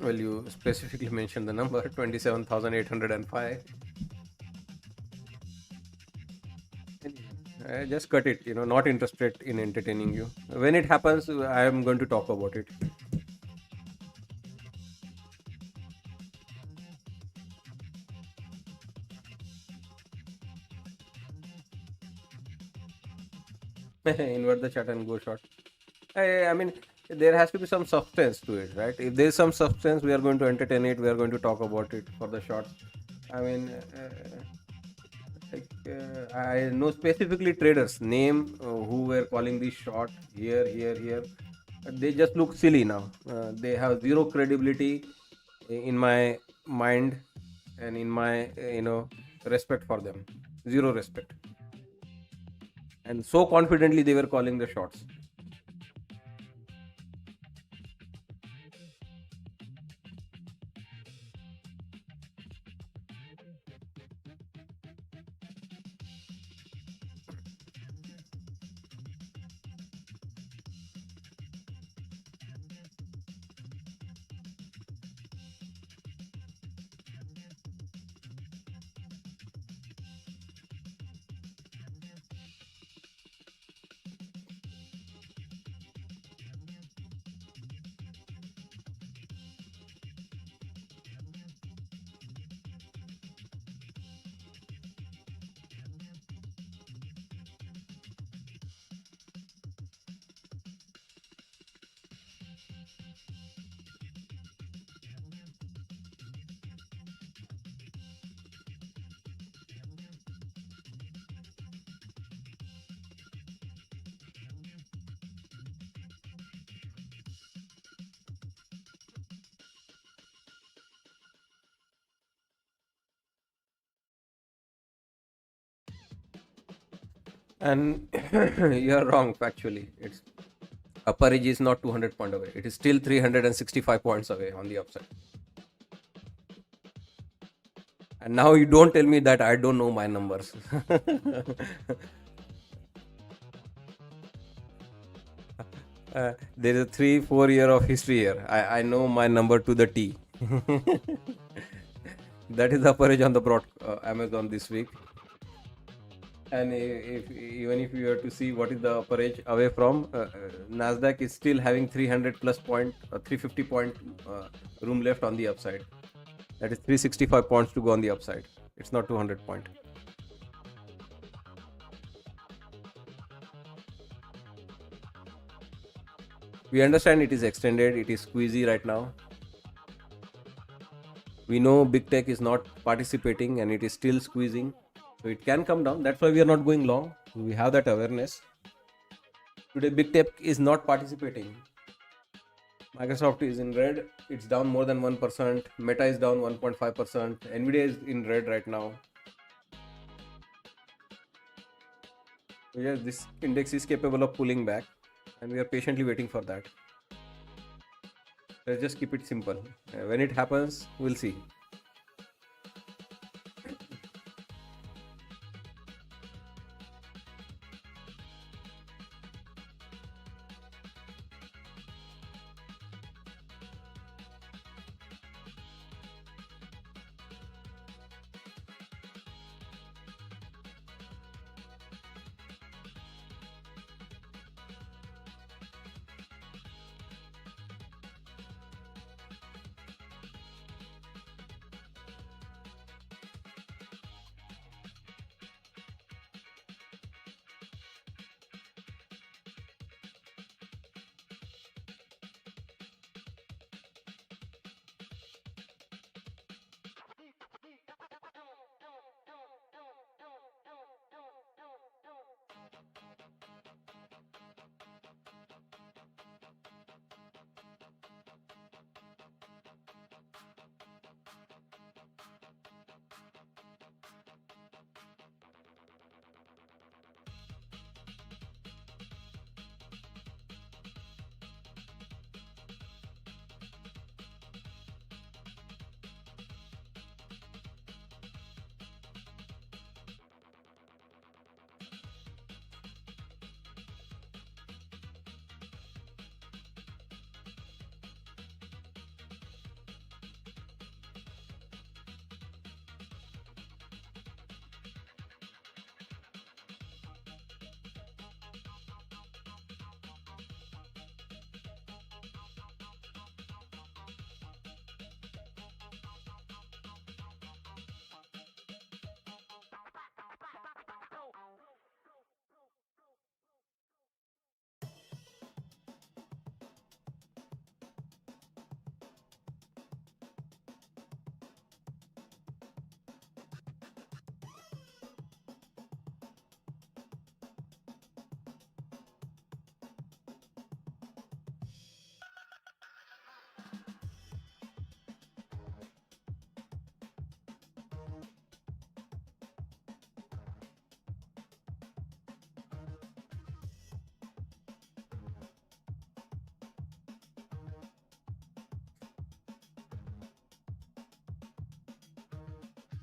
Well, you specifically mentioned the number 27,805. Just cut it, not interested in entertaining you. When it happens, I am going to talk about it. Invert the chart and go short. I mean, there has to be some substance to it, right? If there's some substance, we are going to entertain it. We are going to talk about it for the shorts. I mean, I know specifically traders name who were calling this short here, here, here. They just look silly now. They have zero credibility in my mind and in my respect for them. Zero respect. And so confidently they were calling the shots. And you are wrong factually. It's upper edge is not 200 point away. It is still 365 points away on the upside. And now you don't tell me that I don't know my numbers. There is a 3-4 year of history here. I know my number to the T. That is the upper edge on the broad Amazon this week. And even if you were to see what is the upper edge away from, Nasdaq is still having 300 plus point, 350 point room left on the upside. That is 365 points to go on the upside. It's not 200 point. We understand it is extended, it is squeezy right now. We know big tech is not participating and it is still squeezing. So it can come down. That's why we are not going long. We have that awareness. Today big tech is not participating. Microsoft is in red. It's down more than 1%. Meta is down 1.5%. Nvidia is in red right now. Yes, this index is capable of pulling back and we are patiently waiting for that. Let's just keep it simple. When it happens, we'll see.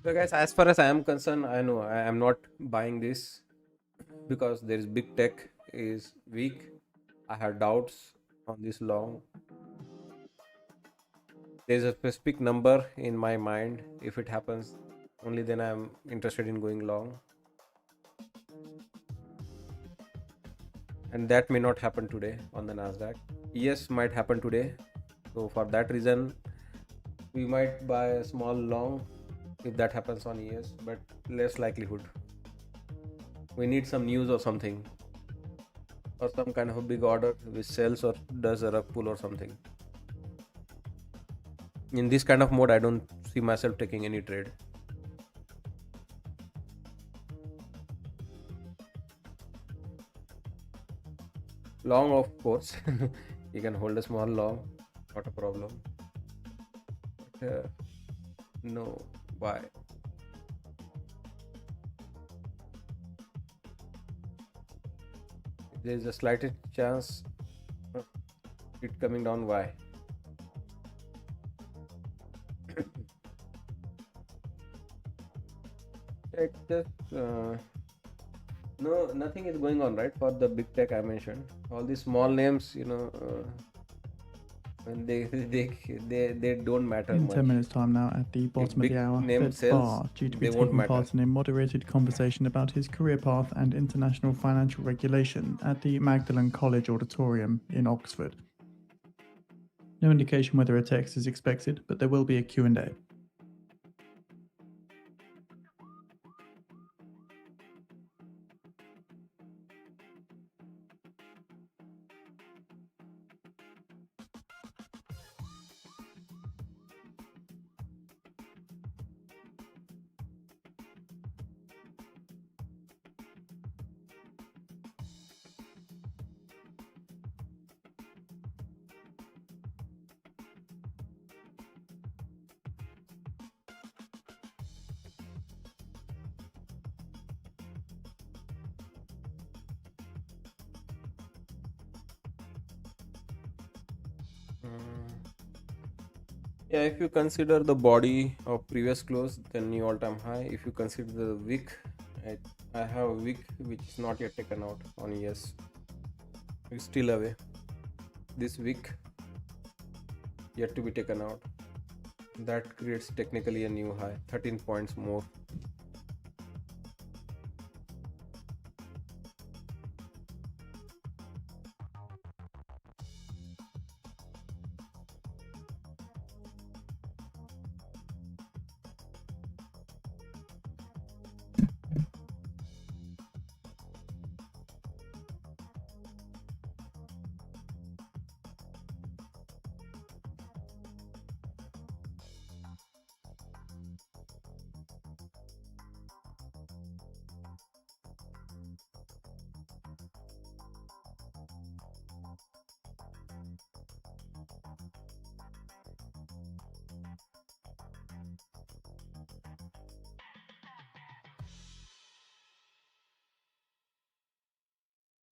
So guys, as far as I am concerned, I know I am not buying this because there is big tech is weak. I have doubts on this long. There's a specific number in my mind. If it happens, only then I'm interested in going long. And that may not happen today on the Nasdaq. Yes, might happen today. So for that reason, we might buy a small long if that happens on ES, but less likelihood. We need some news or something, or some kind of a big order which sells or does a rug pull or something. In this kind of mode, I don't see myself taking any trade. Long, of course, you can hold a small long, not a problem. But, no, why? There is a slight chance of it coming down. Why? It just no, nothing is going on, right? For the big tech I mentioned, all these small names, when they don't matter In 10 much. minutes' time now, at the If bottom of the big hour, name Fed sells, Barr due to be they won't taking matter. part in a moderated conversation about his career path and international financial regulation at the Magdalen College Auditorium in Oxford. No indication whether a text is expected, but there will be a Q&A. Yeah, if you consider the body of previous close, then new all-time high. If you consider the wick, I, I have a wick which is not yet taken out on ES. It's still away. This wick yet to be taken out. That creates technically a new high, 13 points more.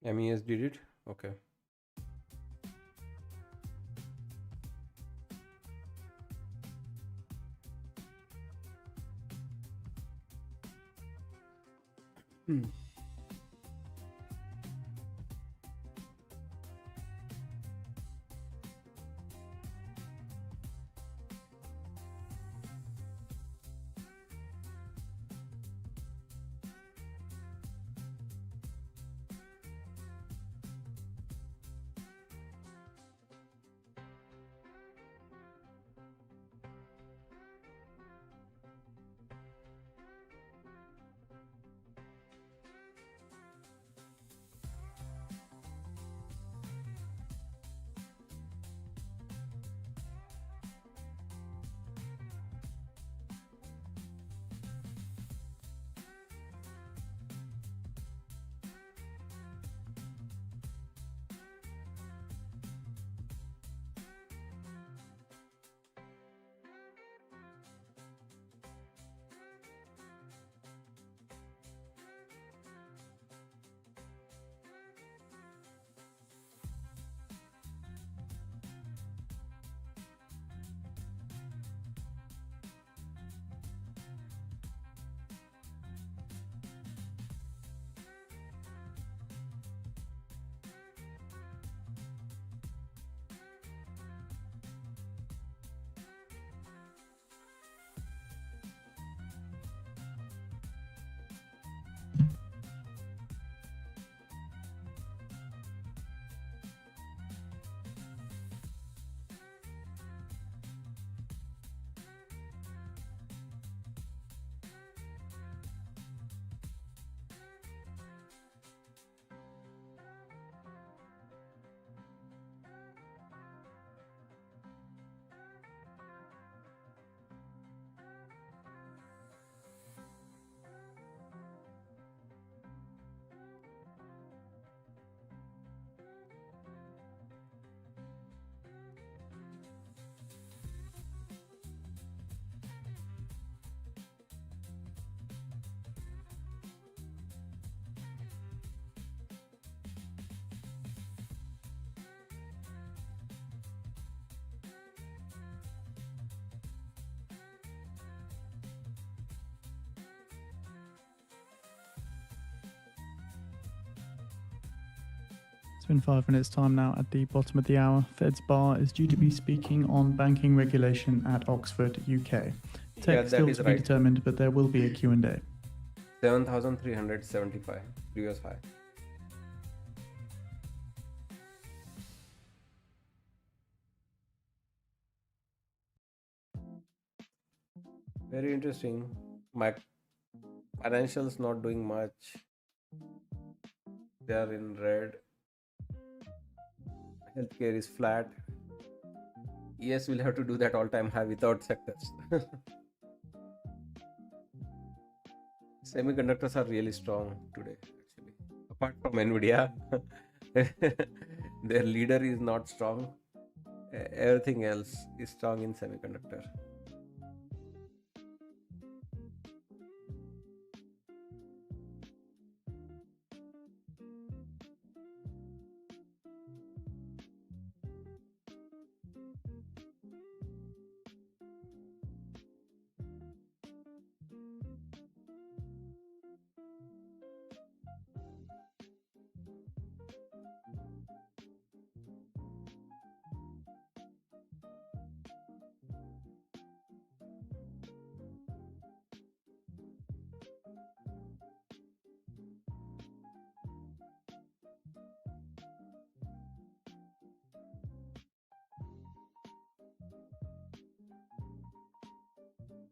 MES did it. Okay. been 5 minutes time now at the bottom of the hour. Fed's Bar is due to be speaking on banking regulation at Oxford, UK. Tech Yeah, that still is to be right. determined, but there will be a Q&A. 7,375 previous high. Very interesting. My financials not doing much. They are in red. Healthcare is flat. Yes, we'll have to do that all-time high without sectors. Semiconductors are really strong today, actually. Apart from Nvidia, their leader is not strong. Everything else is strong in semiconductor.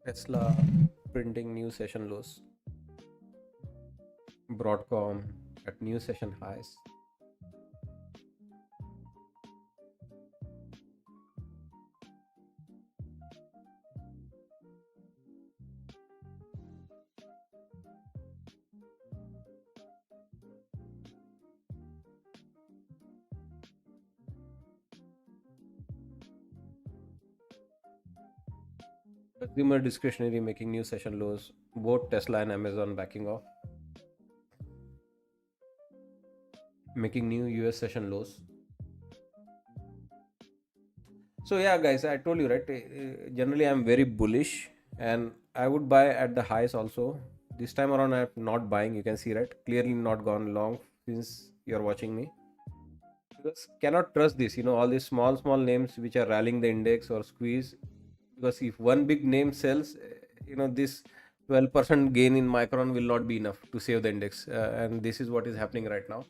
Tesla printing new session lows. Broadcom at new session highs. Consumer discretionary making new session lows. Both Tesla and Amazon backing off, making new US session lows. So yeah, guys, I told you, right? Generally, I'm very bullish, and I would buy at the highs also. This time around, I'm not buying. You can see, right? Clearly not gone long since you're watching me. Because cannot trust this. All these small names which are rallying the index or squeeze. Because if one big name sells, this 12% gain in Micron will not be enough to save the index, and this is what is happening right now.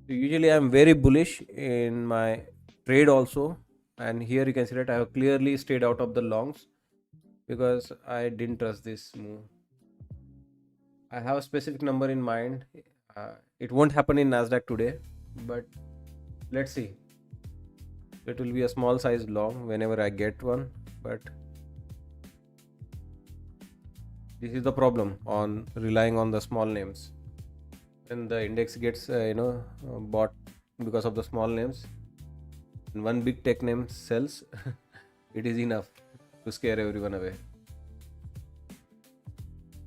So usually I'm very bullish in my trade also, and here you can see that I have clearly stayed out of the longs because I didn't trust this move. I have a specific number in mind. It won't happen in Nasdaq today, but let's see. It will be a small size long whenever I get one, but this is the problem on relying on the small names. When the index gets bought because of the small names, and one big tech name sells, it is enough to scare everyone away.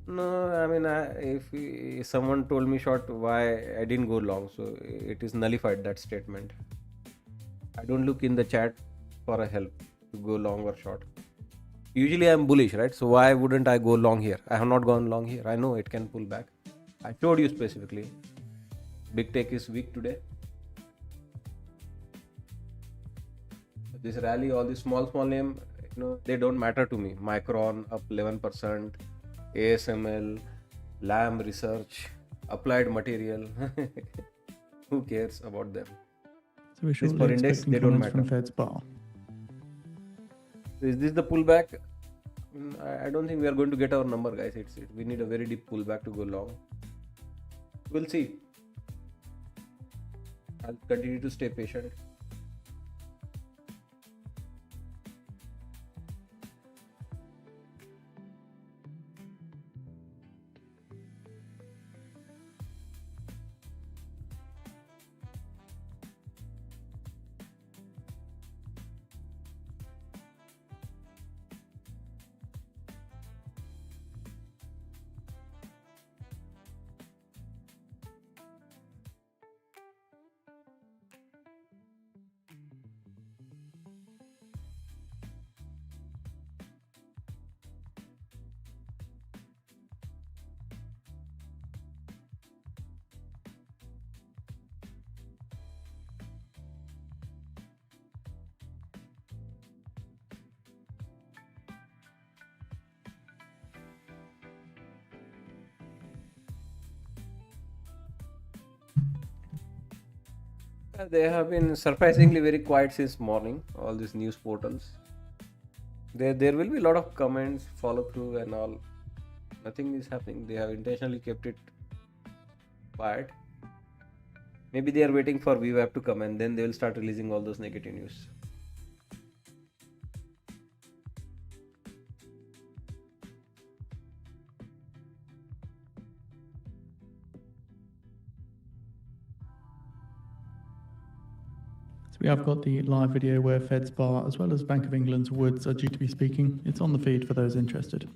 No, I mean, if someone told me short, why I didn't go long, so it is nullified, that statement. I don't look in the chat for a help to go long or short. Usually I'm bullish, right? So why wouldn't I go long here? I have not gone long here. I know it can pull back. I told you specifically. Big tech is weak today. This rally, all these small name, they don't matter to me. Micron up 11%, ASML, Lam Research, Applied Material. Who cares about them? So we're This shortly for index, expecting they don't comments from matter. Fed's Bar. Is this the pullback? I don't think we are going to get our number, guys. We need a very deep pullback to go long. We'll see. I'll continue to stay patient. Yeah, they have been surprisingly very quiet since morning. All these news portals. There will be a lot of comments, follow through, and all. Nothing is happening. They have intentionally kept it quiet. Maybe they are waiting for VWAP to come and then they will start releasing all those negative news. So we have got the live video where Fed's Bar as well as Bank of England's Woods are due to be speaking. It's on the feed for those interested.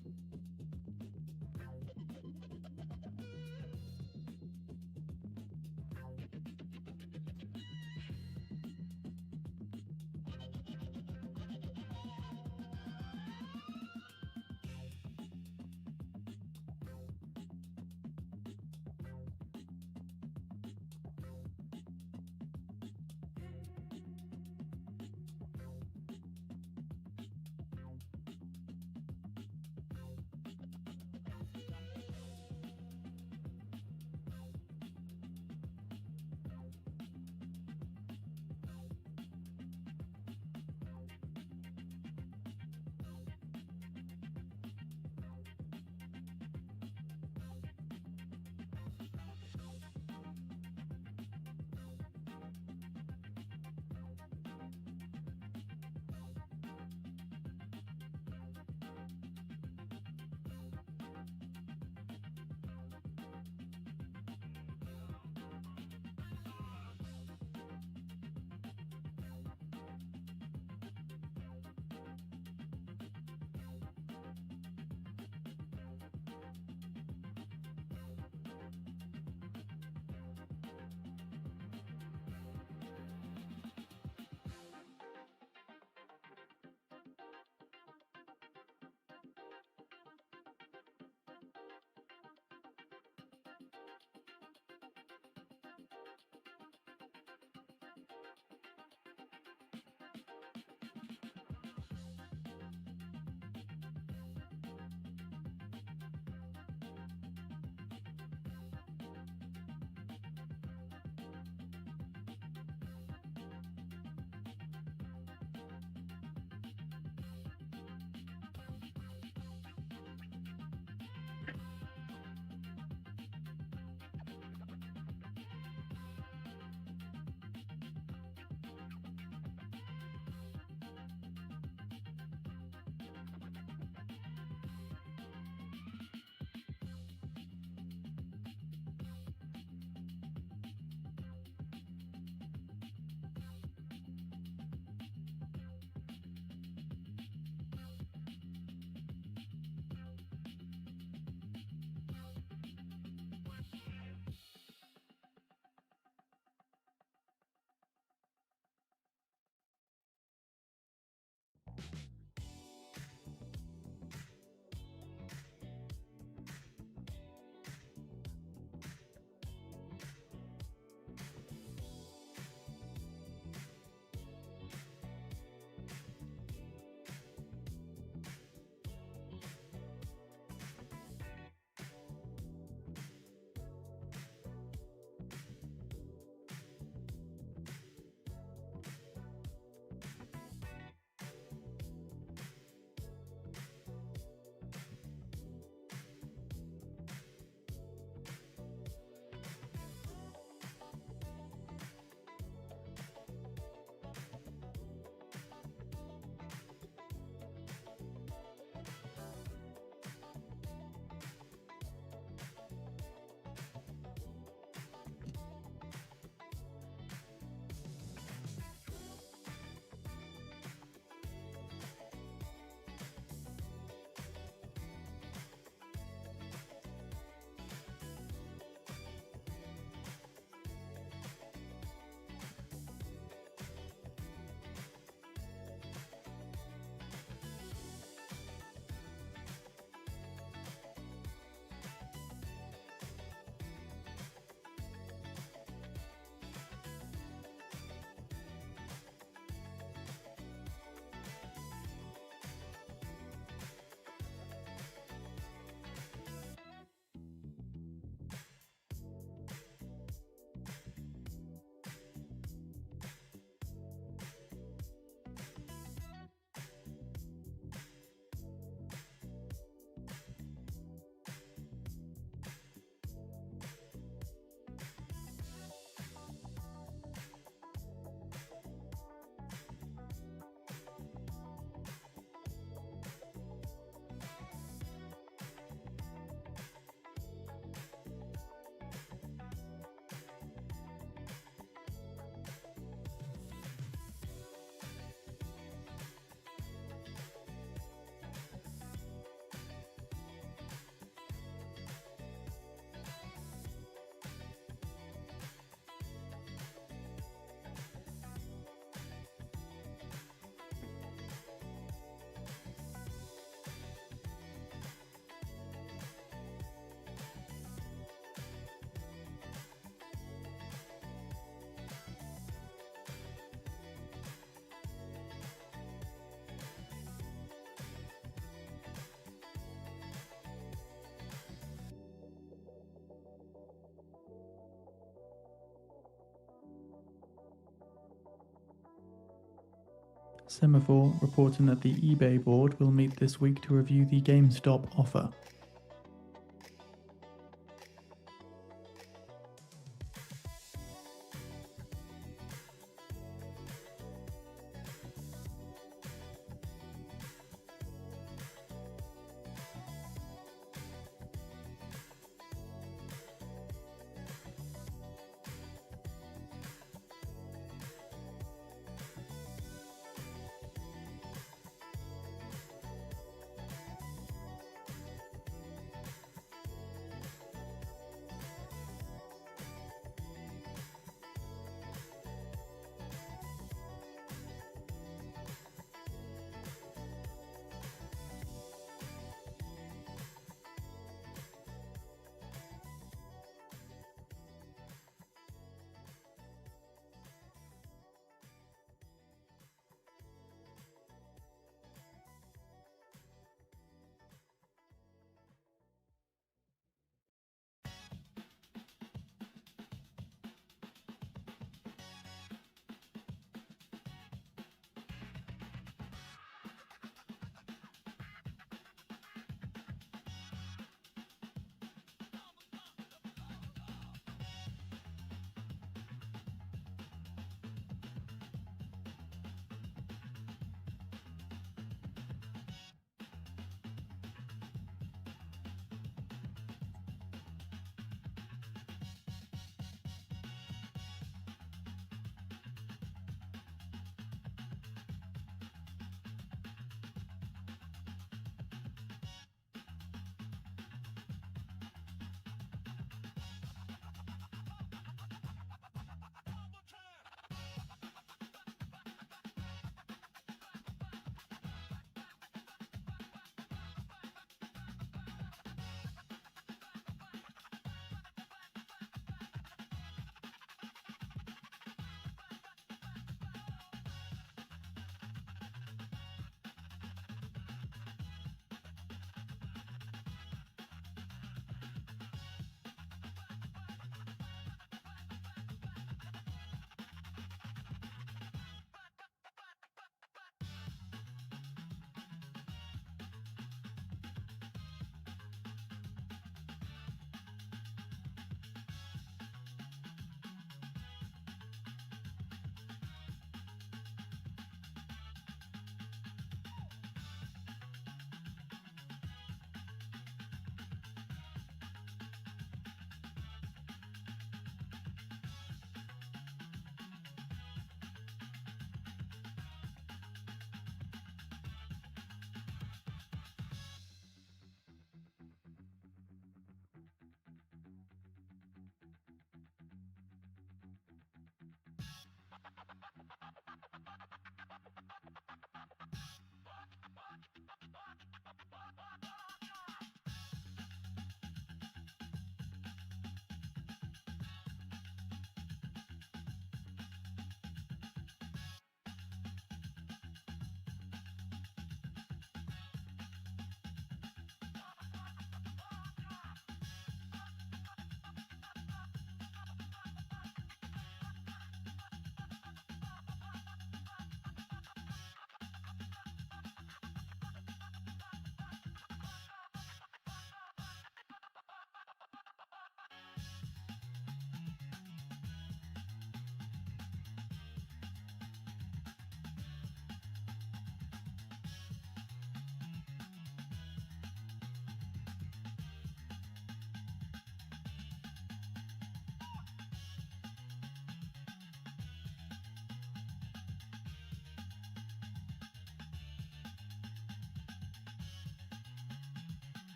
Semaphore reporting that the eBay board will meet this week to review the GameStop offer.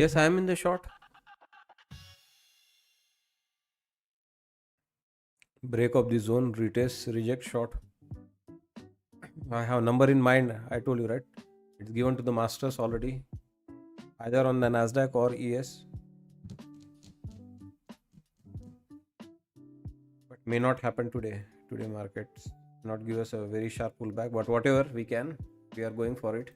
Yes, I am in the short. Break of the zone, retest, reject short. I have number in mind. I told you, right? It's given to the masters already, either on the Nasdaq or ES, but may not happen today. Today markets not give us a very sharp pullback, but whatever we can, we are going for it.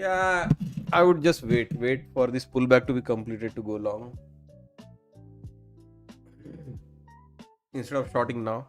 Yeah, I would just wait for this pullback to be completed to go long instead of shorting now.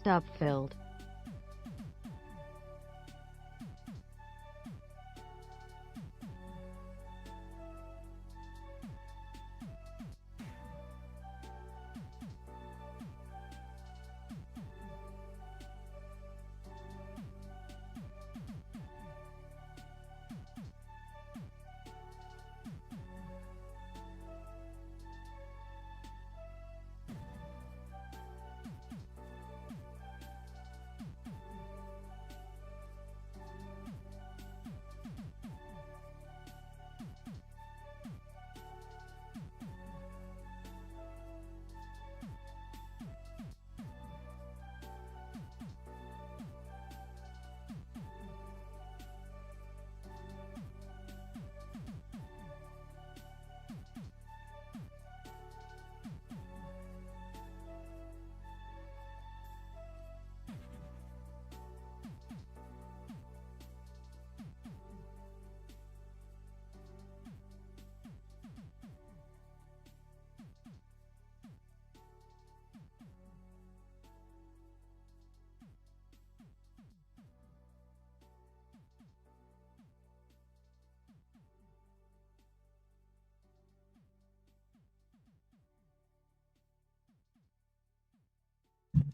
Stop filled.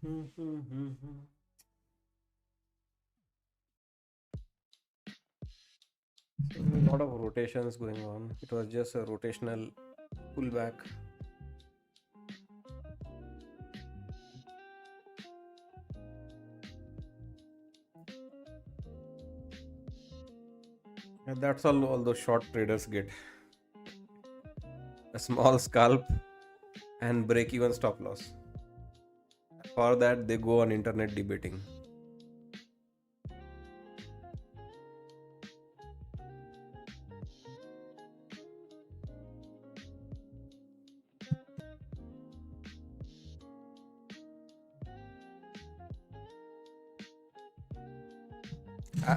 A lot of rotations going on. It was just a rotational pullback. And that's all those short traders get. A small scalp and break even stop loss. For that, they go on internet debating.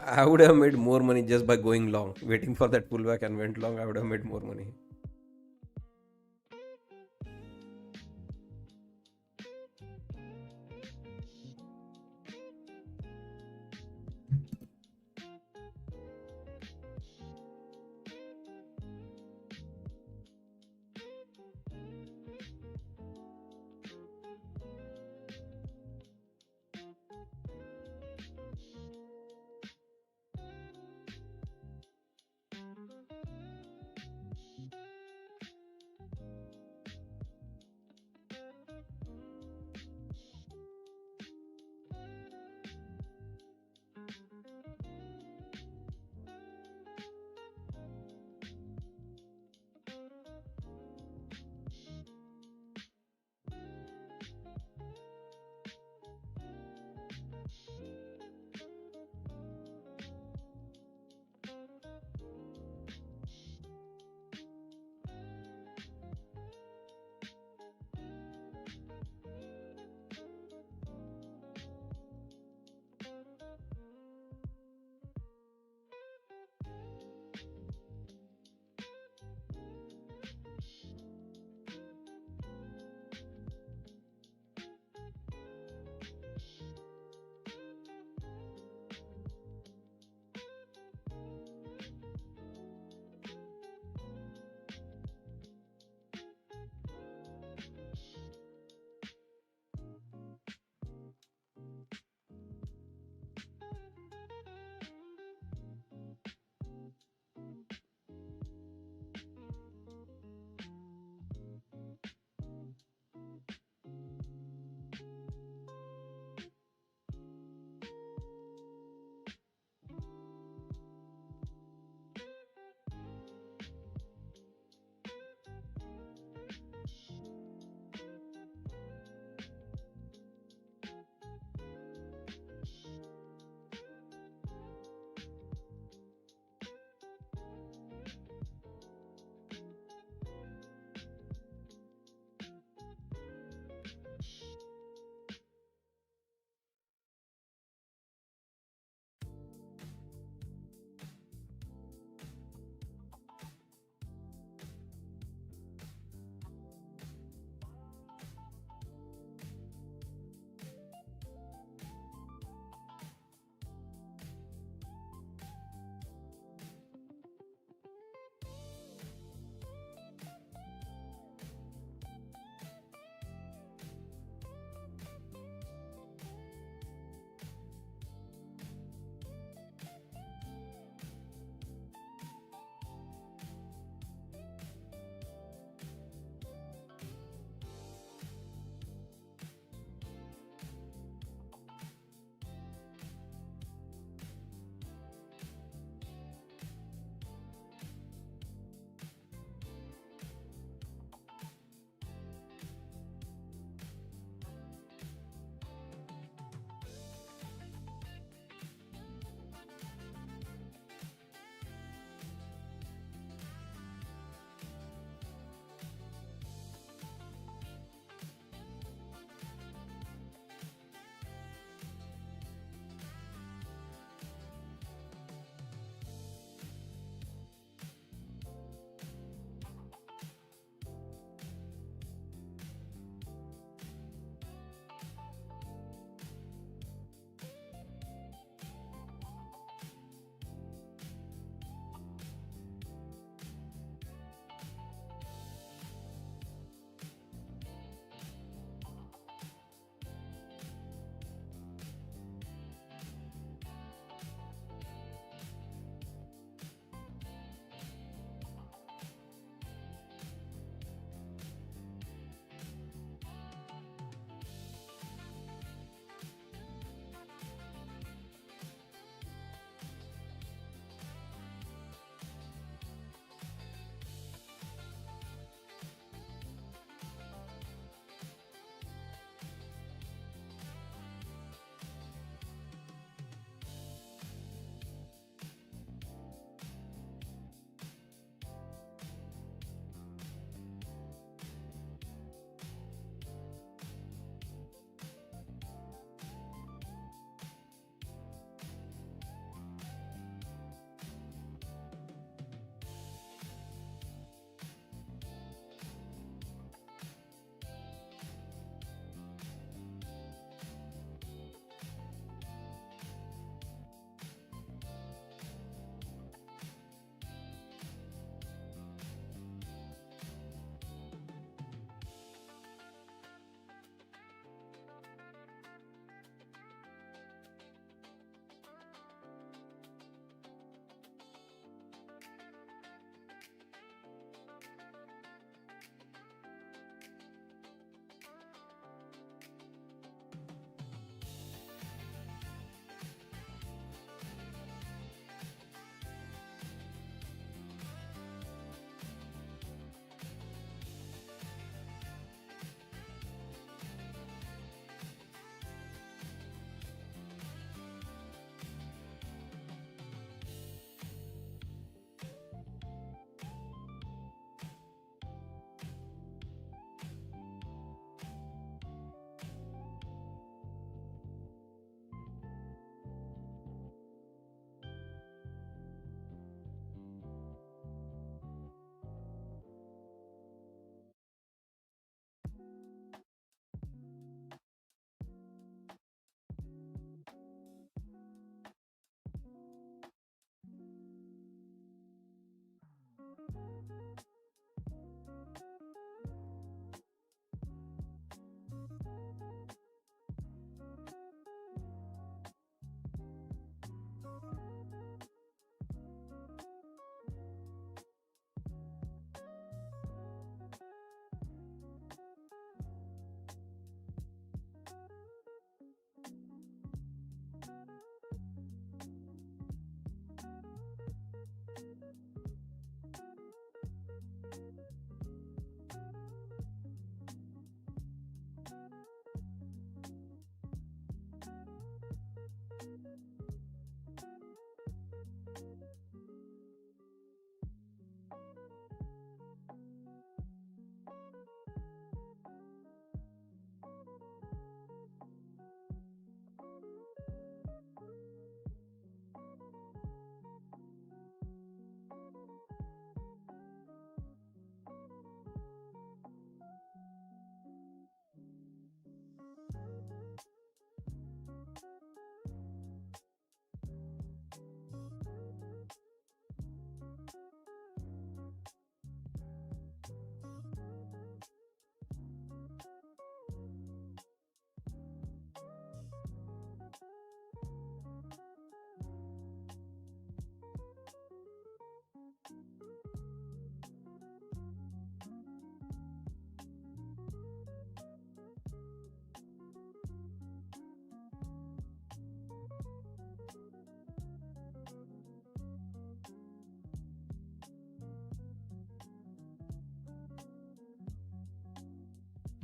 I would have made more money just by going long, waiting for that pullback and went long. I would have made more money.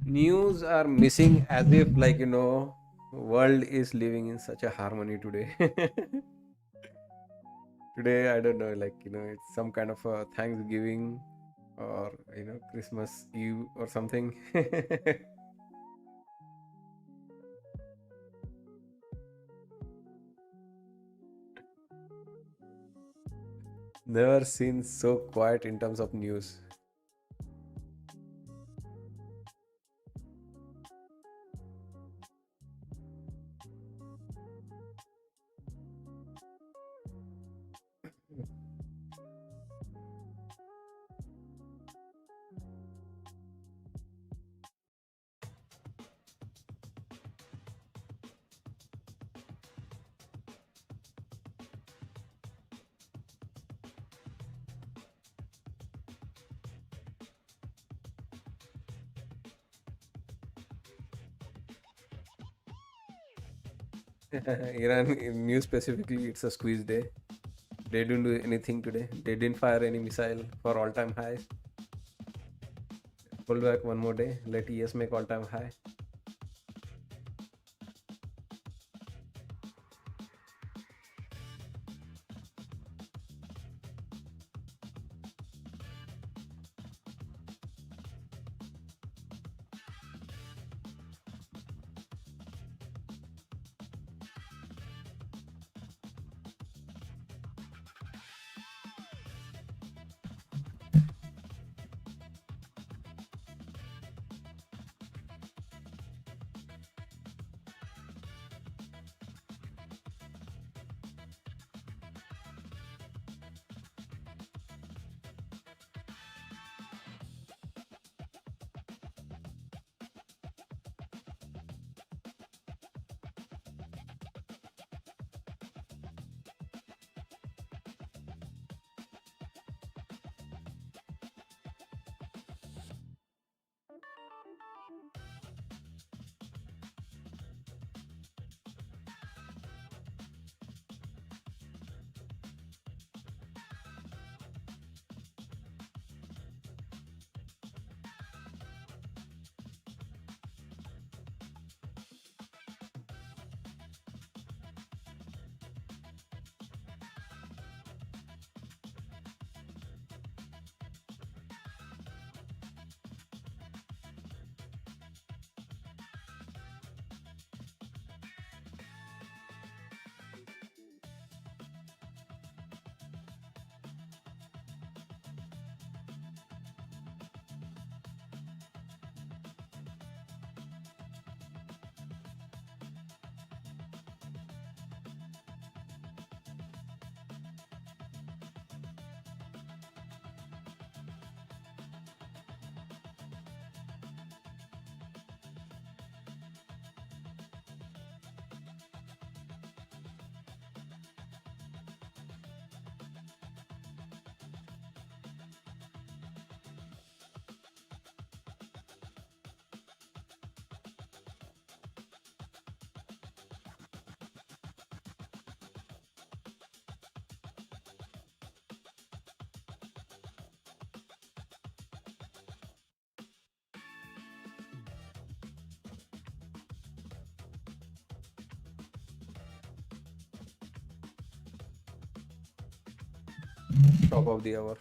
News are missing as if, like, world is living in such a harmony today. Today, I don't know, like, it's some kind of a Thanksgiving or, Christmas Eve or something. Never seen so quiet in terms of news. Iran in news specifically, it's a squeeze day. They didn't do anything today. They didn't fire any missile for all-time highs. Pull back one more day. Let ES make all-time high. top of the hour.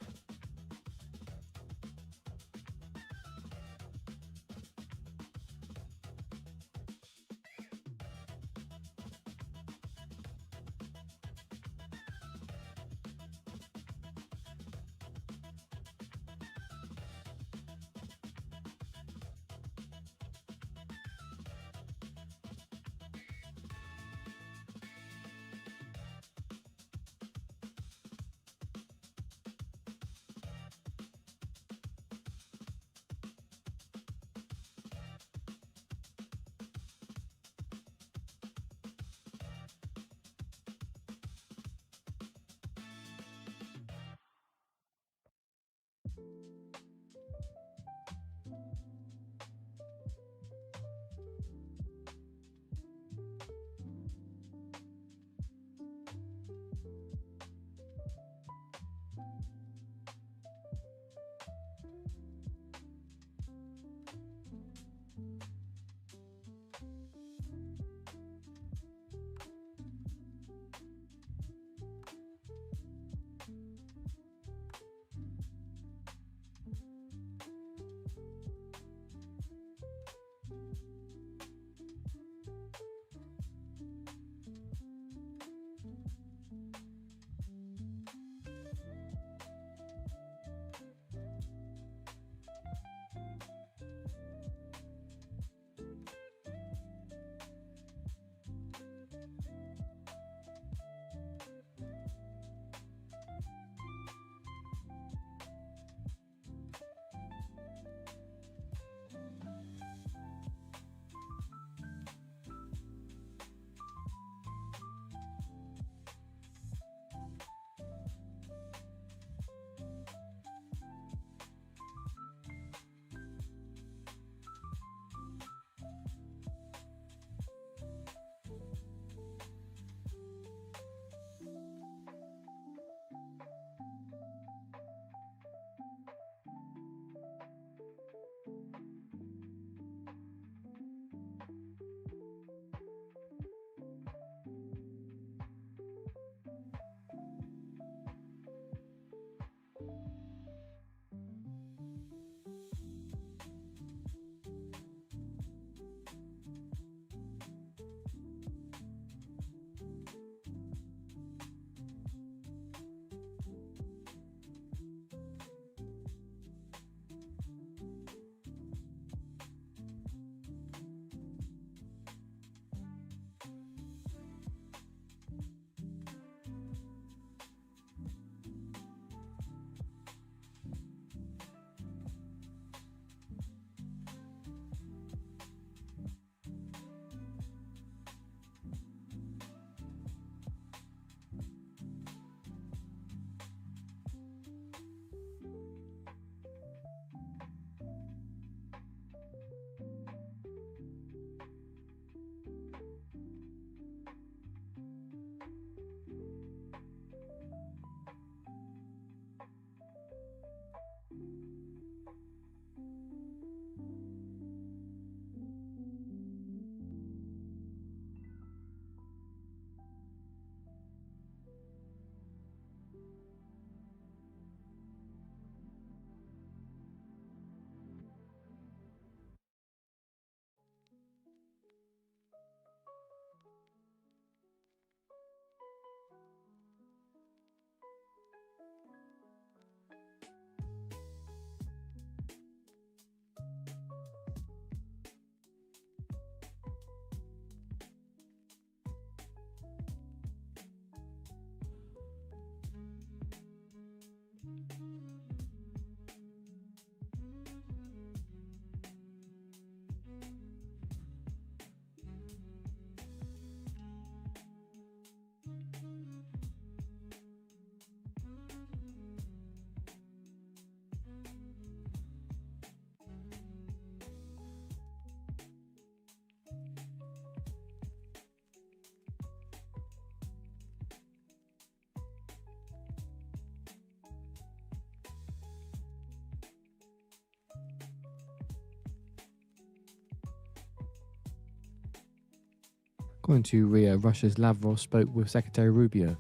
According to RIA, Russia's Lavrov spoke with Secretary Rubio.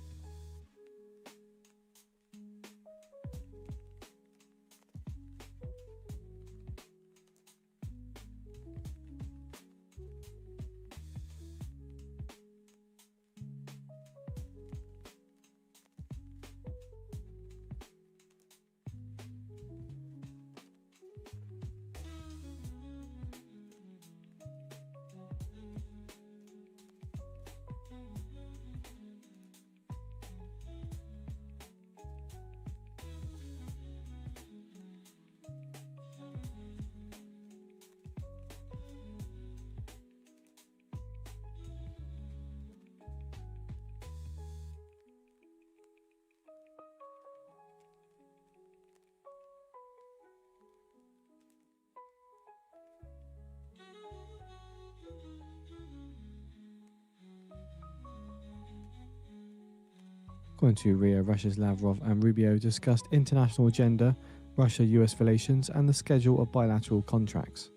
According to RIA, Russia's Lavrov and Rubio discussed international agenda, Russia-US relations, and the schedule of bilateral contracts.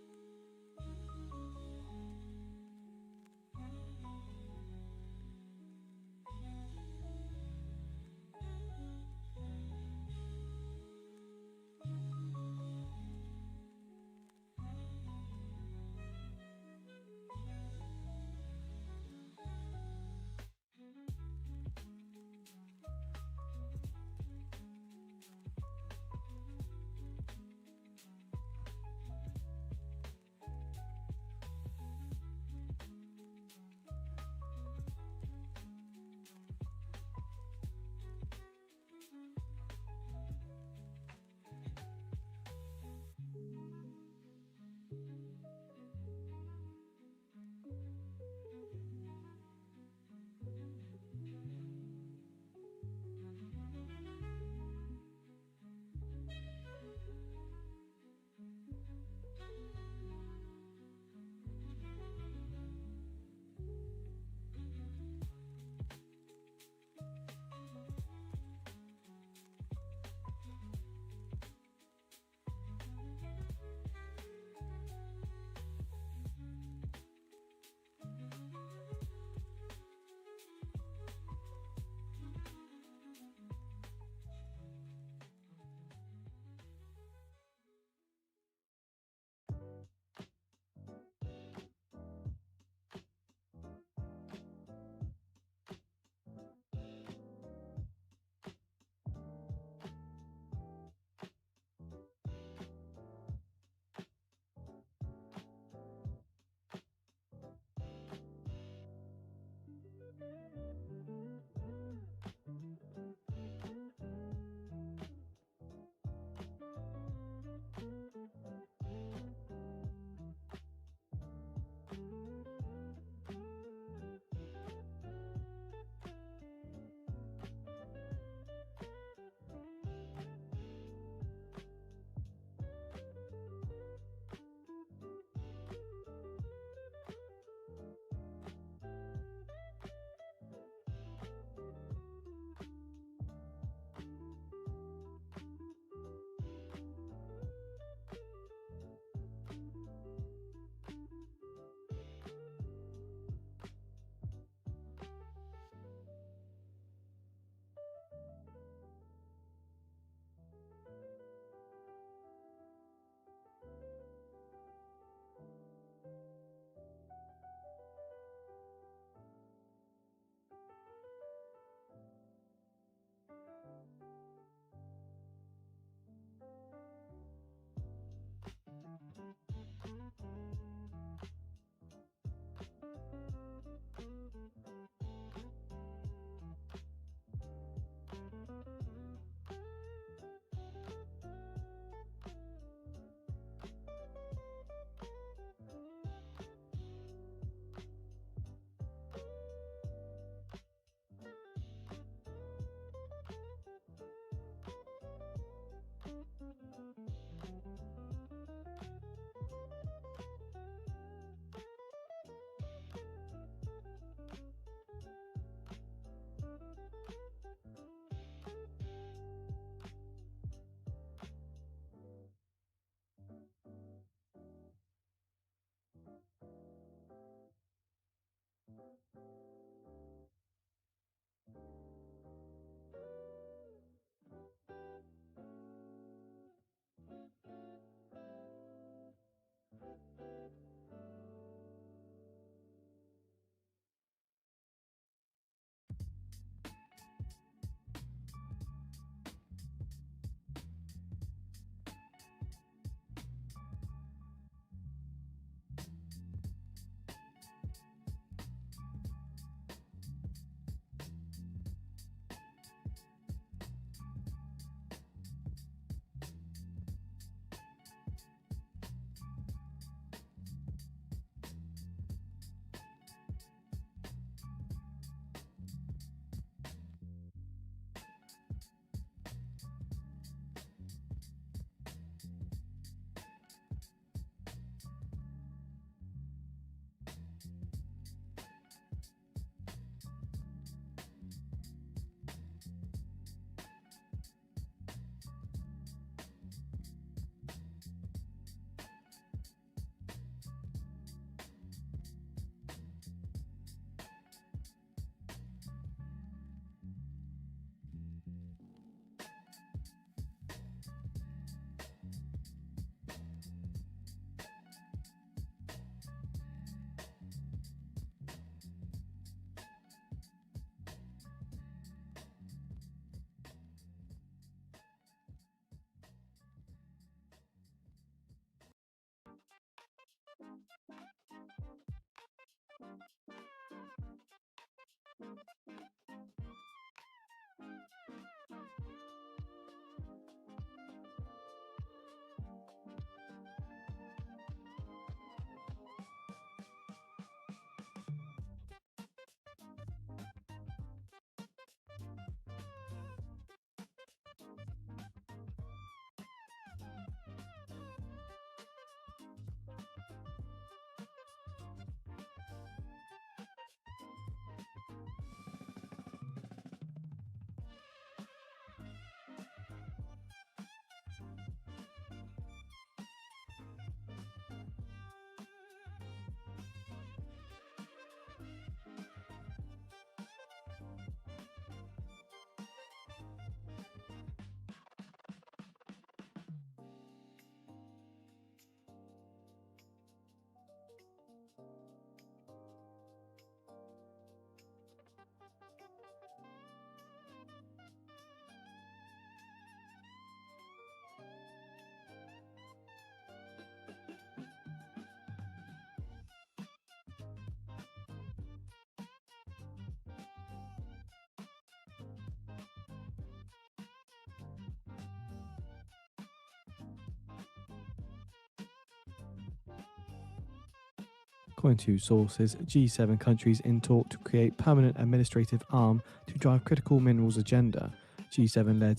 According to sources, G7 countries in talk to create permanent administrative arm to drive critical minerals agenda. G7-led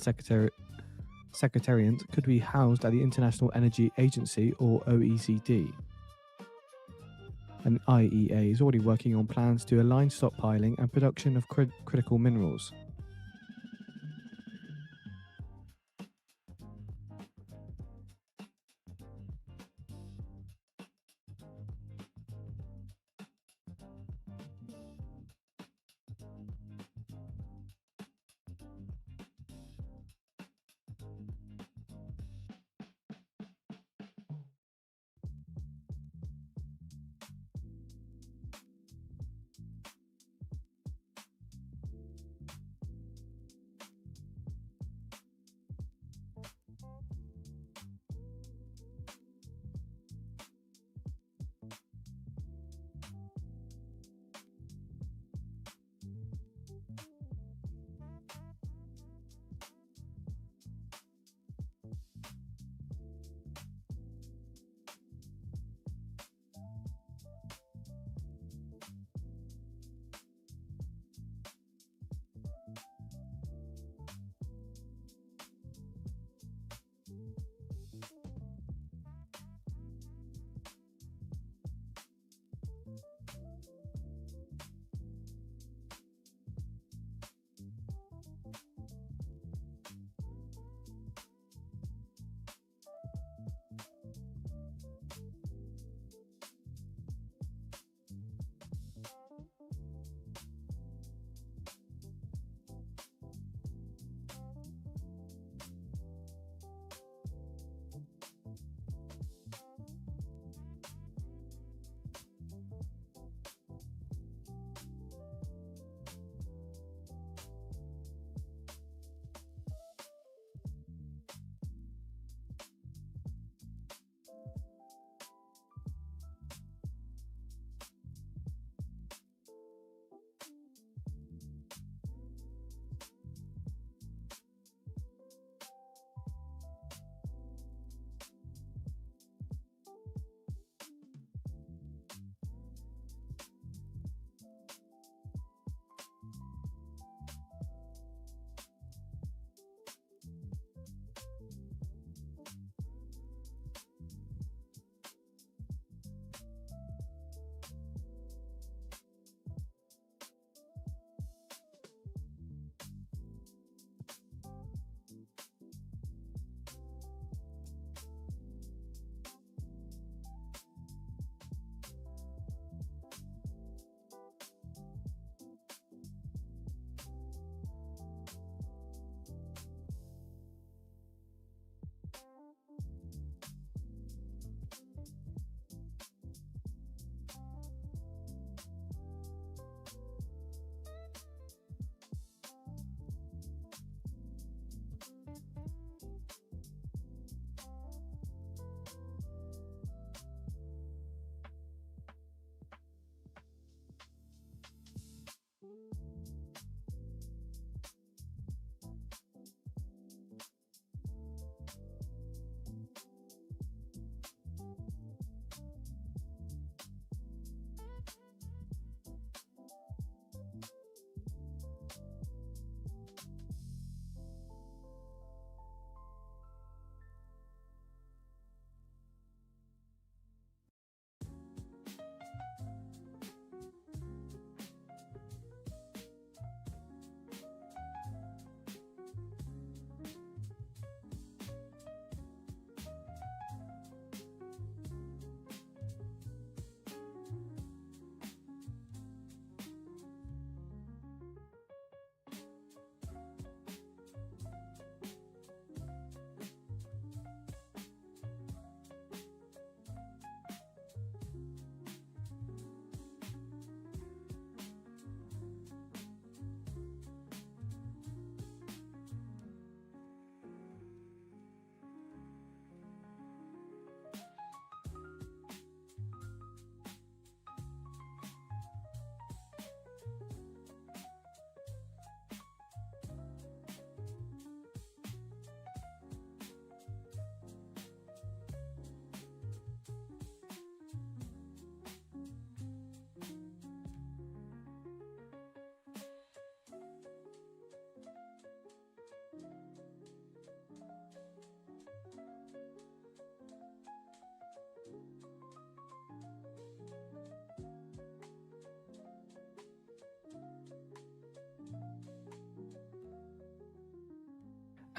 secretariat could be housed at the International Energy Agency or OECD. And IEA is already working on plans to align stockpiling and production of critical minerals.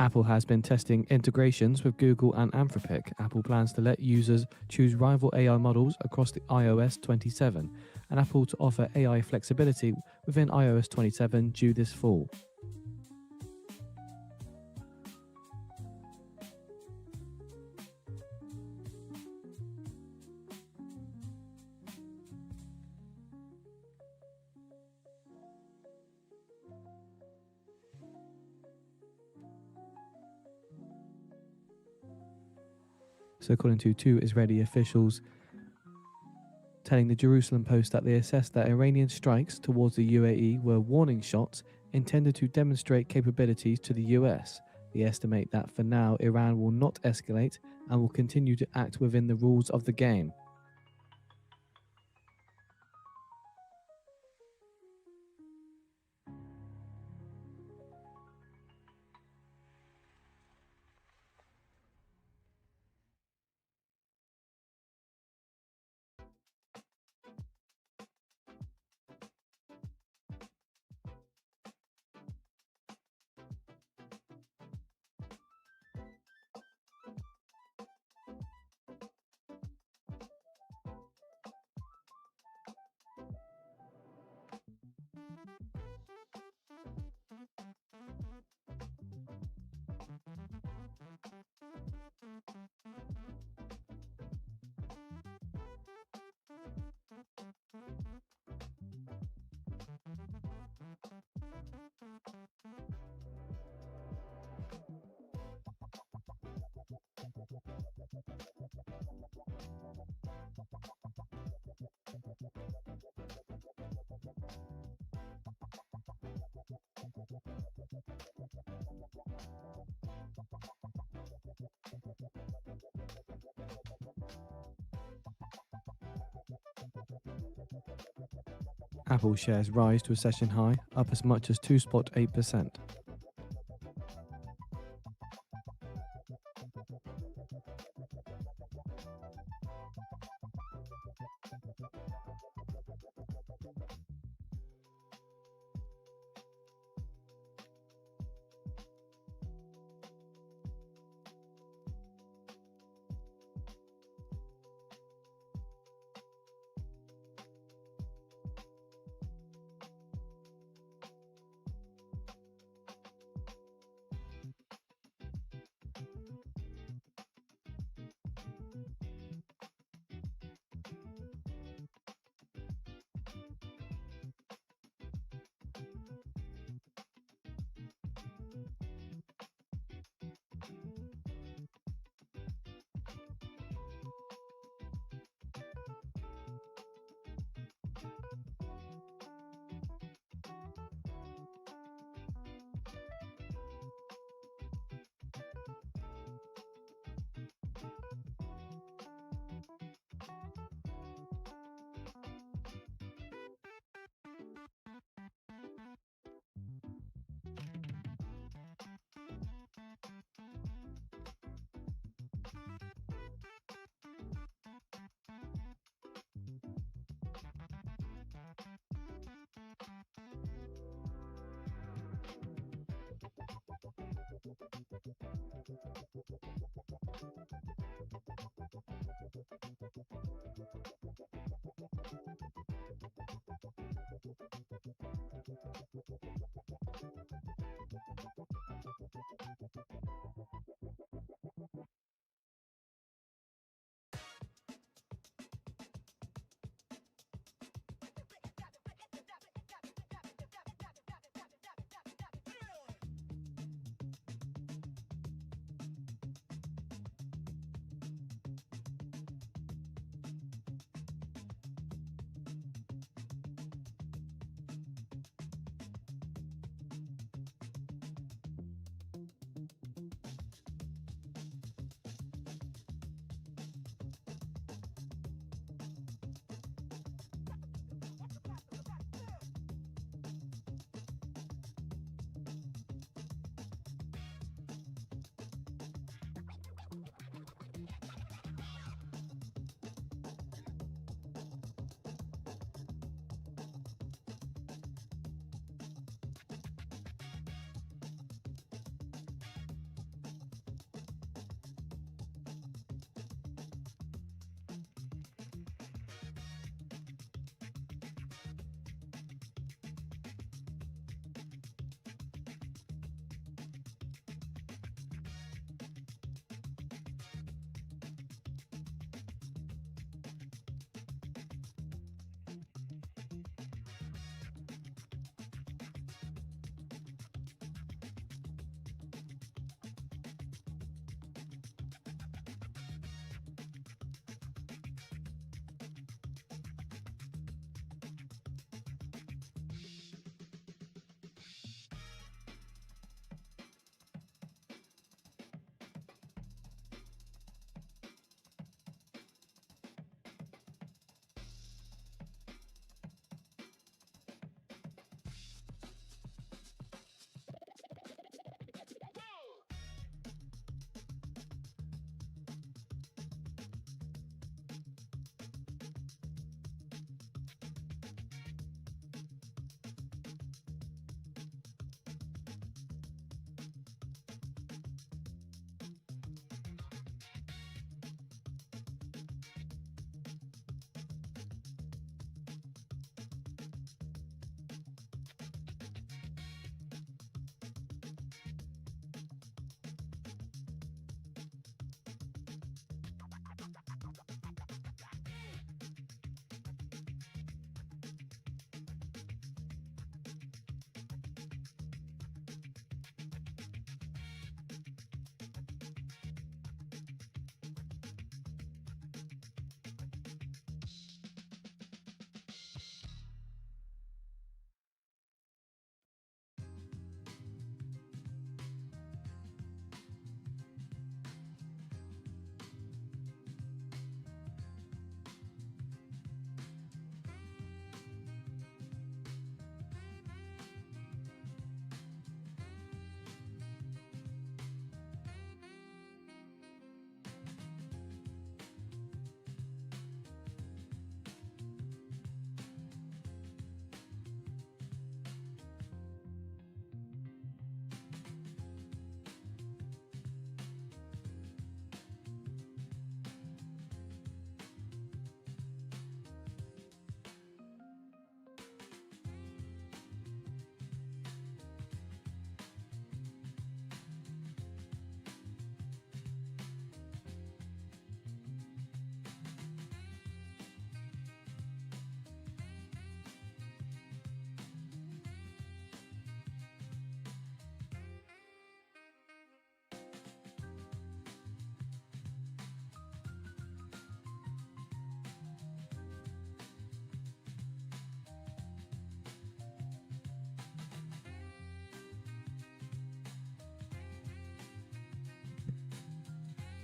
Apple has been testing integrations with Google and Anthropic. Apple plans to let users choose rival AI models across the iOS 27, and Apple to offer AI flexibility within iOS 27 due this fall. So according to two Israeli officials telling the Jerusalem Post that they assessed that Iranian strikes towards the UAE were warning shots intended to demonstrate capabilities to the US. They estimate that for now Iran will not escalate and will continue to act within the rules of the game. Apple shares rise to a session high, up as much as 2.8%.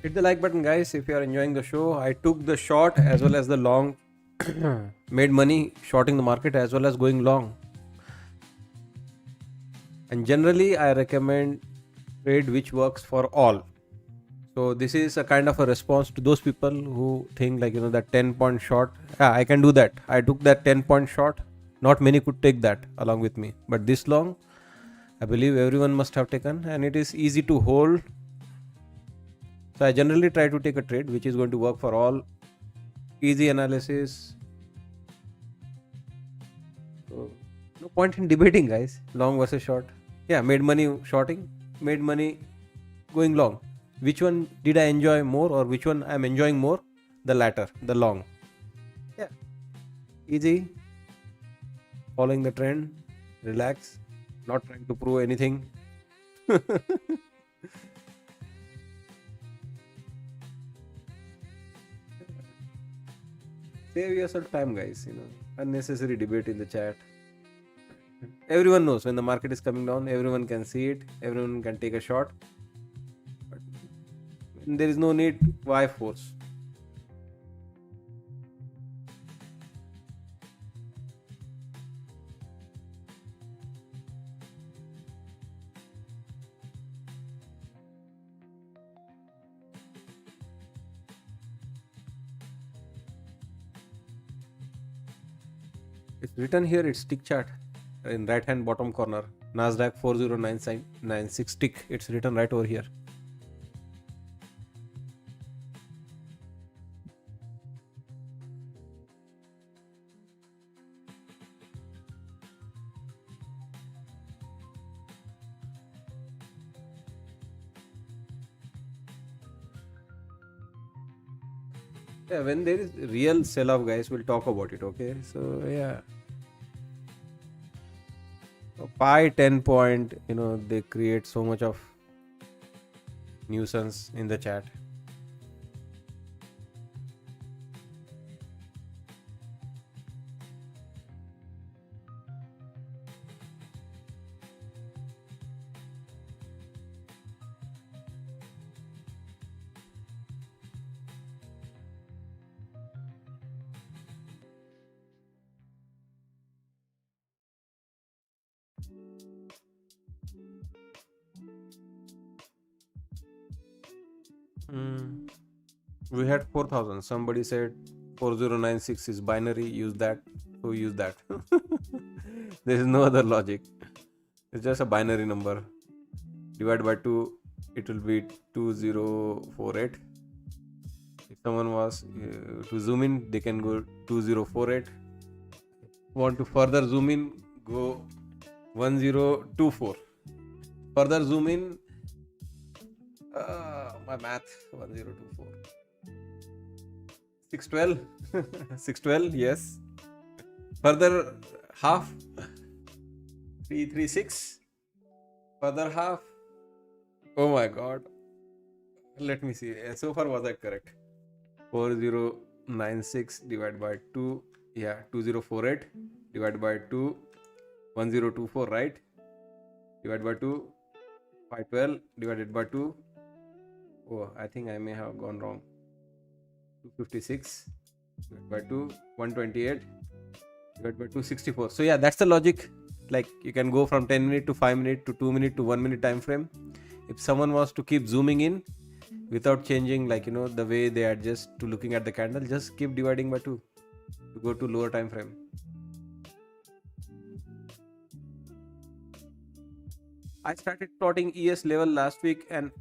Hit the like button, guys, if you are enjoying the show. I took the short as well as the long, made money shorting the market as well as going long. And generally, I recommend trade which works for all. So this is a kind of a response to those people who think like, that 10-point short. Yeah, I can do that. I took that 10-point short. Not many could take that along with me. But this long, I believe everyone must have taken, and it is easy to hold. So I generally try to take a trade which is going to work for all. Easy analysis. So no point in debating, guys. Long versus short. Yeah, made money shorting, made money going long. Which one did I enjoy more, or which one I'm enjoying more? The latter, the long. Yeah, easy. Following the trend, relax, not trying to prove anything. Save yourself time, guys. Unnecessary debate in the chat. Everyone knows when the market is coming down, everyone can see it, everyone can take a shot. But there is no need, why force? It's written here, it's tick chart in right hand bottom corner. Nasdaq 4096 tick. It's written right over here. Yeah, when there is real sell off, guys, we'll talk about it. Okay, so yeah, pi 10 point, they create so much of nuisance in the chat. We had 4,000. Somebody said 4096 is binary. Use that. So use that. There is no other logic. It's just a binary number. Divide by 2, it will be 2048. If someone was to zoom in, they can go 2048. Want to further zoom in, go 1024. Further zoom in, my math, 1024. 612. 612, yes. Further half, 336. Further half, oh my god. Let me see. So far, was I correct? 4096 divided by 2. Yeah, 2048 divided by 2. 1024, right? Divided by 2. 512 divided by 2. Oh, I think I may have gone wrong. 256 divided by 2. 128 divided by 264. So yeah, that's the logic. Like, you can go from 10 minute to 5 minute to 2 minute to 1 minute time frame. If someone wants to keep zooming in without changing, the way they adjust to looking at the candle, just keep dividing by 2 to go to lower time frame. I started plotting ES level last week, and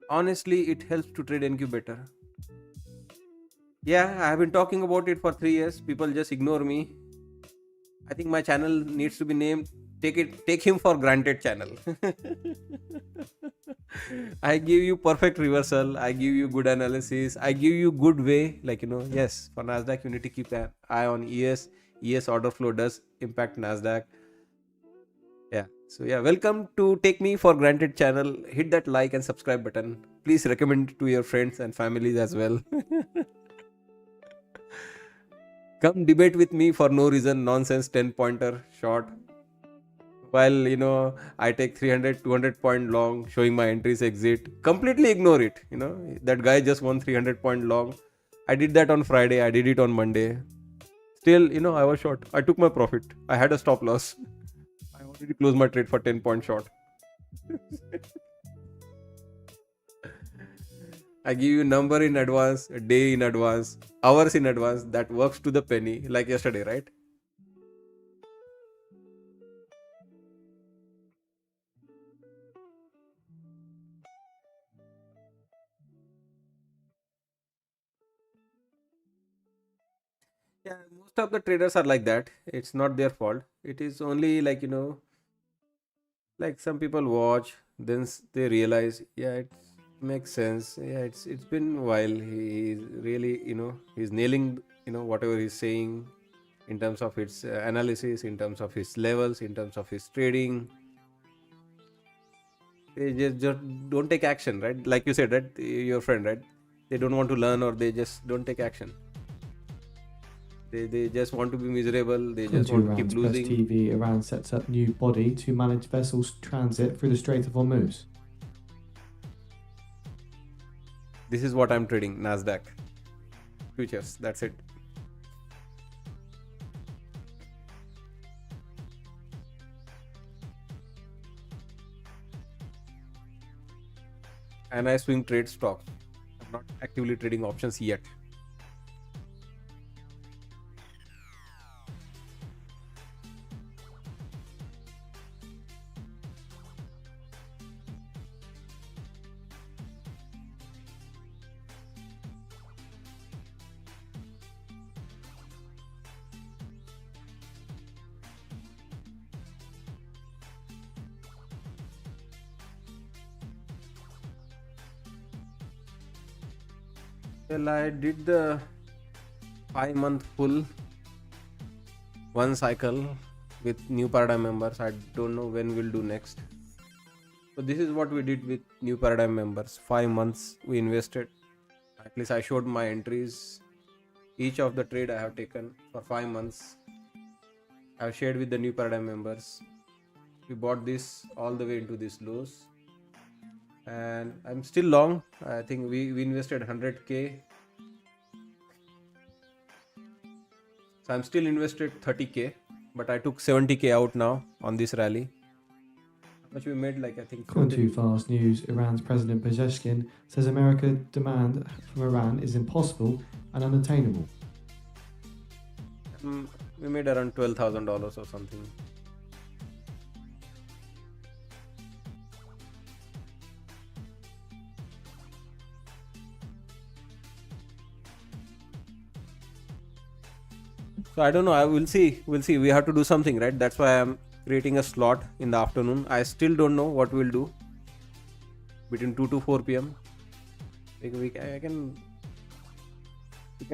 honestly, it helps to trade NQ better. Yeah, I have been talking about it for 3 years. People just ignore me. I think my channel needs to be named Take Him for Granted channel. I give you perfect reversal. I give you good analysis. I give you good way. Yes, for Nasdaq, you need to keep an eye on ES. ES order flow does impact Nasdaq. Yeah. So yeah, welcome to Take Me for Granted channel. Hit that like and subscribe button. Please recommend it to your friends and families as well. Come debate with me for no reason, nonsense 10-pointer short. while I take 300 200 point long, showing my entries, exit, completely ignore it. That guy just won 300 point long. I did that on Friday, I did it on Monday. Still, I was short. I took my profit. I had a stop loss. I already closed my trade for 10 point short. I give you number in advance, a day in advance, hours in advance. That works to the penny, like yesterday, right? Yeah, most of the traders are like that. It's not their fault. It is only like, like some people watch, then they realize, yeah, it makes sense. Yeah, it's been a while. He's really, he's nailing, whatever he's saying in terms of its analysis, in terms of his levels, in terms of his trading. They just don't take action, right? Like you said, right? Your friend, right? They don't want to learn, or they just don't take action. They just want to be miserable. They According just to want to keep Iran's press losing. TV, Iran sets up new body to manage vessels transit through the Strait of Hormuz. This is what I'm trading, Nasdaq futures. That's it. And I swing trade stocks. I'm not actively trading options yet. Well, I did the 5 month full one cycle with new paradigm members. I don't know when we'll do next. So this is what we did with new paradigm members. 5 months we invested. At least I showed my entries. Each of the trade I have taken for 5 months. I have shared with the new paradigm members. We bought this all the way into these lows. And I'm still long. I think we invested 100k. So I'm still invested 30k, but I took 70k out now on this rally. How much we made? Like I think According 15. to Fast News, Iran's President Pezeshkian says America demand from Iran is impossible and unattainable. We made around $12,000 or something. So I don't know. I will see. We'll see. We have to do something, right? That's why I'm creating a slot in the afternoon. I still don't know what we'll do between 2 to 4 p.m. We can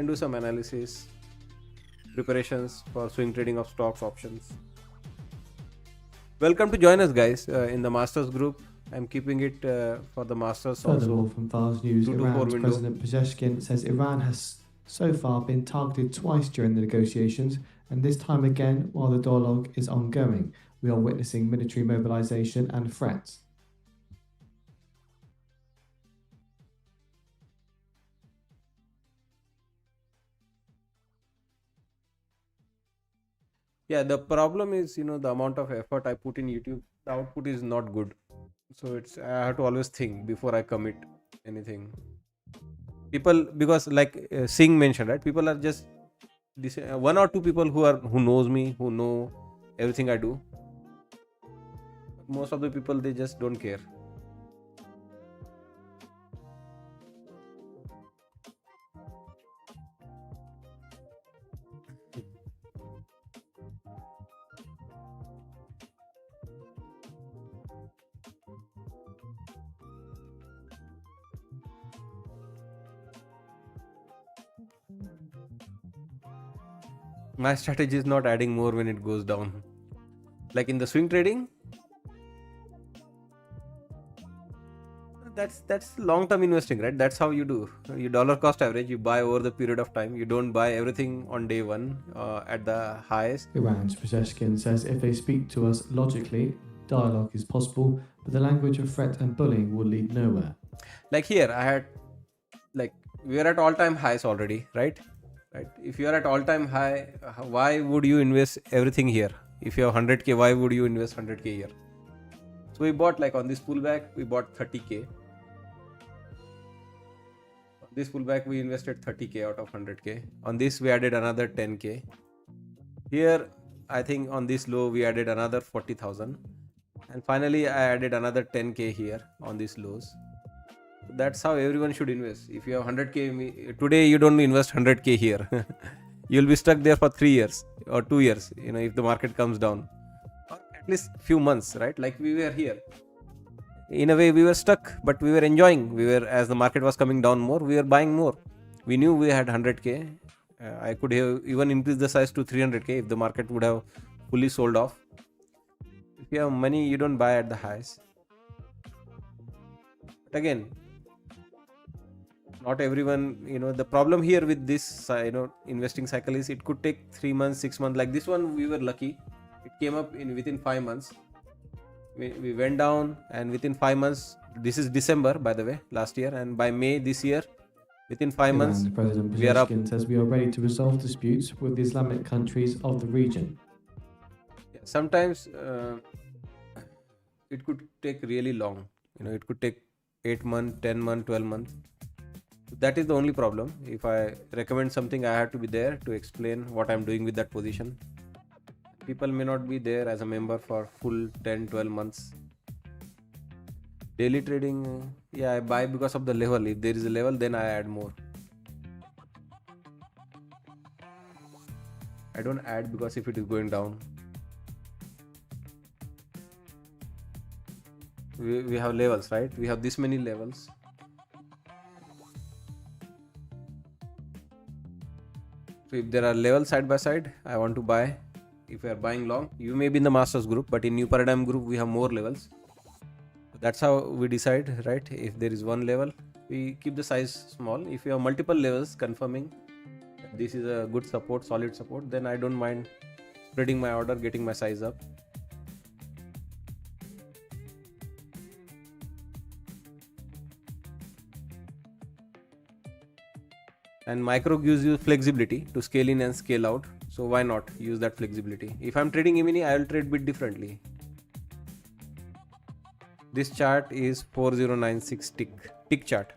do some analysis, preparations for swing trading of stocks, options. Welcome to join us, guys, in the Masters group. I'm keeping it for the Masters Furthermore, also. from Fast News, 2 to 4 Iran's window. President Pezeshkian says Iran has so far been targeted twice during the negotiations, and this time again, while the dialogue is ongoing, we are witnessing military mobilization and threats. Yeah, the problem is, the amount of effort I put in YouTube, the output is not good. So I have to always think before I commit anything. People, because like Singh mentioned, right? People are just this one or two people who knows me, who know everything I do. Most of the people, they just don't care. My strategy is not adding more when it goes down. Like in the swing trading, That's long term investing, right? That's how you do. You dollar cost average. You buy over the period of time. You don't buy everything on day one at the highest. Iran's Pezeshkian says if they speak to us logically, dialogue is possible, but the language of threat and bullying will lead nowhere. Like here, I had like we are at all time highs already, right? Right. If you are at all time high, why would you invest everything here? If you have 100k, why would you invest 100k here? So we bought like on this pullback, we bought 30k. This pullback we invested 30k out of 100k. On this we added another 10k. Here I think on this low we added another 40,000, and finally I added another 10k here on these lows. That's how everyone should invest. If you have 100k today, you don't invest 100k here. You'll be stuck there for 3 years or 2 years, if the market comes down, or at least few months, right? Like we were here. In a way we were stuck, but we were enjoying. We were, as the market was coming down more, we were buying more. We knew we had 100k. I could have even increased the size to 300k if the market would have fully sold off. If you have money, you don't buy at the highs. But again, not everyone, the problem here with this investing cycle is it could take 3 months, 6 months. Like this one, we were lucky. It came up within 5 months. We went down, and within 5 months, this is December by the way, last year, and by May this year, within 5 months, President we are up. Pezeshkian says we are ready to resolve disputes with the Islamic countries of the region. Sometimes it could take really long. It could take 8 months, 10 months, 12 months. That is the only problem. If I recommend something, I have to be there to explain what I'm doing with that position. People may not be there as a member for full 10, 12 months. Daily trading, I buy because of the level. If there is a level, then I add more. I don't add because if it is going down. We have levels, right? We have this many levels. So if there are levels side by side, I want to buy. If we are buying long, you may be in the masters group, but in new paradigm group we have more levels. That's how we decide, right? If there is one level, we keep the size small. If you have multiple levels confirming that this is a good support, solid support, then I don't mind spreading my order, getting my size up. And micro gives you flexibility to scale in and scale out. So why not use that flexibility? If I'm trading E-mini, I will trade bit differently. This chart is 4096 tick chart.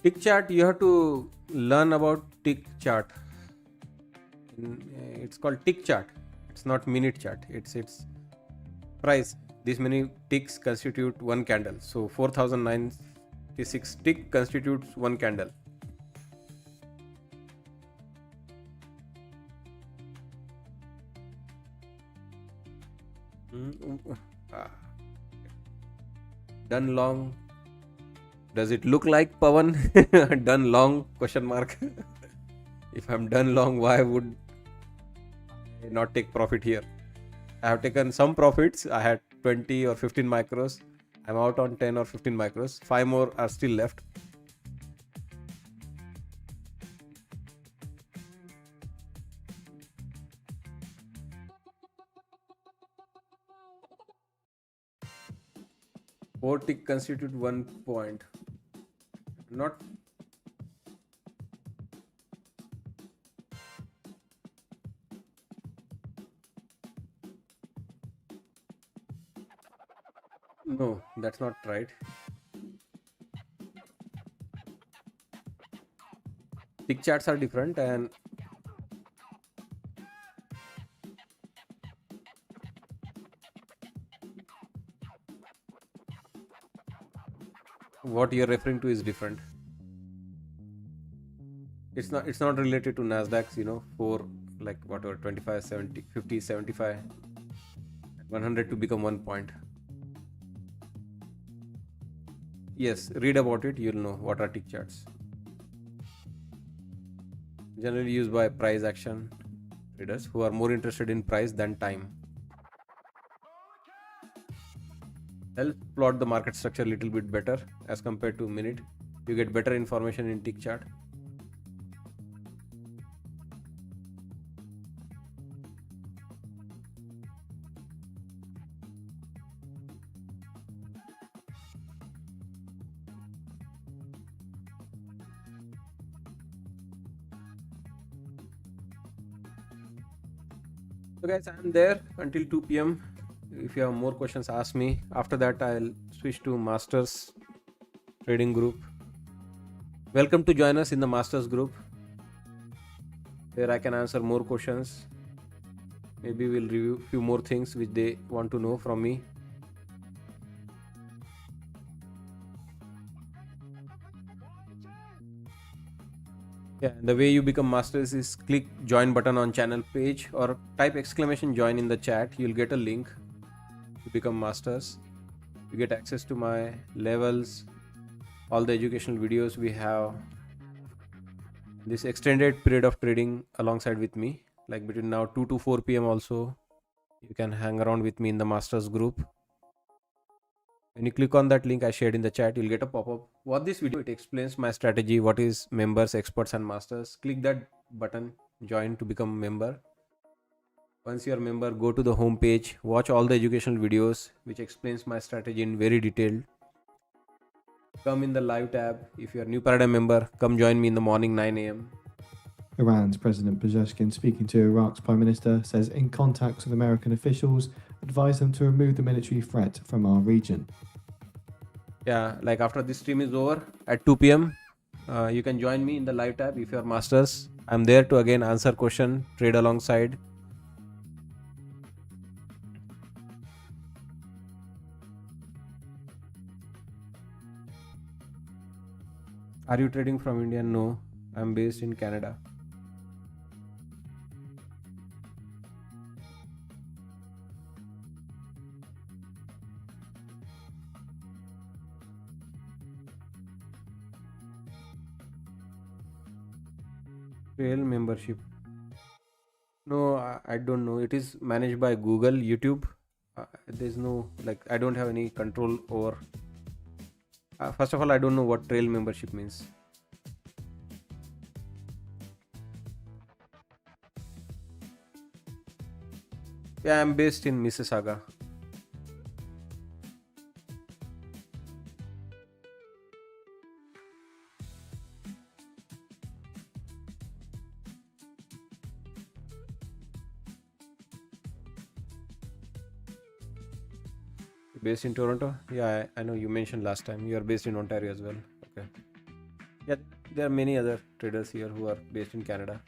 Tick chart, you have to learn about tick chart. It's called tick chart. It's not minute chart. It's price. This many ticks constitute one candle. So 4096 tick constitutes one candle. Done long. Does it look like Pawan? Done long? Question mark. If I'm done long, why would I not take profit here? I have taken some profits. I had 20 or 15 micros. I'm out on 10 or 15 micros. 5 more are still left. Four tick constitute 1 point. Not no, that's not right. Tick charts are different, and what you're referring to is different. It's not related to Nasdaq's 4 like whatever 25, 70, 50, 75, 100 to become 1 point. Yes, read about it, you'll know what are tick charts. Generally used by price action traders who are more interested in price than time. Help plot the market structure a little bit better as compared to minute. You get better information in tick chart. So guys, I'm there until 2 p.m. If you have more questions, ask me. After that, I'll switch to Masters Trading Group. Welcome to join us in the Masters Group. Here I can answer more questions. Maybe we'll review few more things which they want to know from me. Yeah, the way you become masters is click join button on channel page or type exclamation join in the chat. You'll get a link to become masters. You get access to my levels, all the educational videos we have, this extended period of trading alongside with me, like between now 2 to 4 p.m. also you can hang around with me in the masters group. When you click on that link I shared in the chat, you'll get a pop-up. Watch this video, it explains my strategy, what is members, experts and masters. Click that button, join to become member. Once you're a member, go to the home page, watch all the educational videos which explains my strategy in very detail. Come in the live tab. If you're a new paradigm member, come join me in the morning 9 a.m. Iran's President Pezeshkian, speaking to Iraq's Prime Minister, says in contacts with American officials, advise them to remove the military threat from our region. Yeah, like after this stream is over at 2 p.m. You can join me in the live tab if you're masters. I'm there to again answer question, trade alongside. Are you trading from India? No, I'm based in Canada. Trail membership. No, I don't know. It is managed by Google, YouTube. There's no, like, I don't have any control over. First of all, I don't know what trail membership means. Yeah, I'm based in Mississauga. Based in Toronto? Yeah, I know you mentioned last time you are based in Ontario as well. Okay. Yeah, there are many other traders here who are based in Canada.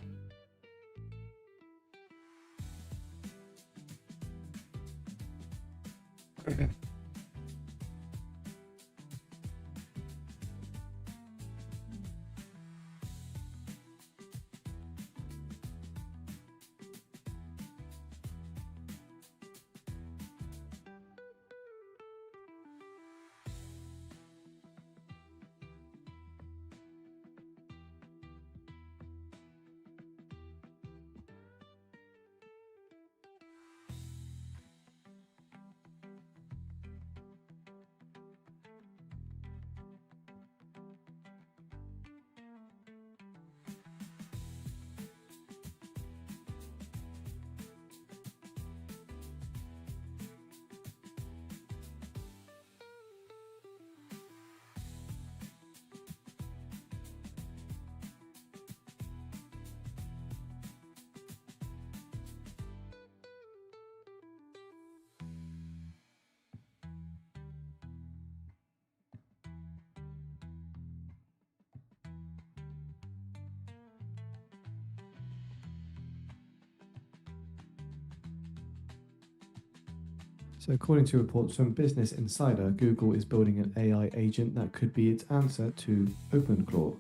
So, according to reports from Business Insider, Google is building an AI agent that could be its answer to OpenClaw.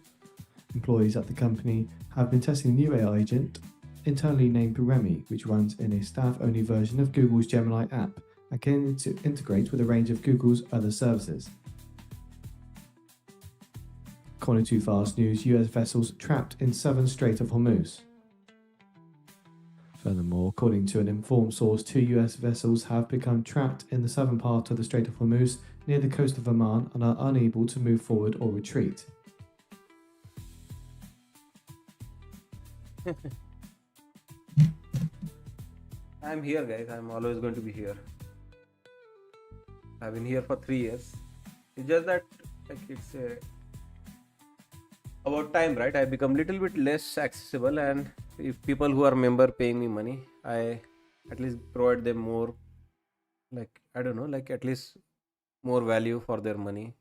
Employees at the company have been testing the new AI agent internally named Remy, which runs in a staff-only version of Google's Gemini app and can integrate with a range of Google's other services. According to Fast News, US vessels trapped in southern Strait of Hormuz. Furthermore, according to an informed source, 2 US vessels have become trapped in the southern part of the Strait of Hormuz near the coast of Oman and are unable to move forward or retreat. I'm here, guys. I'm always going to be here. I've been here for 3 years. It's just that it's about time, right? I become little bit less accessible, and if people who are member paying me money, I at least provide them more, at least more value for their money.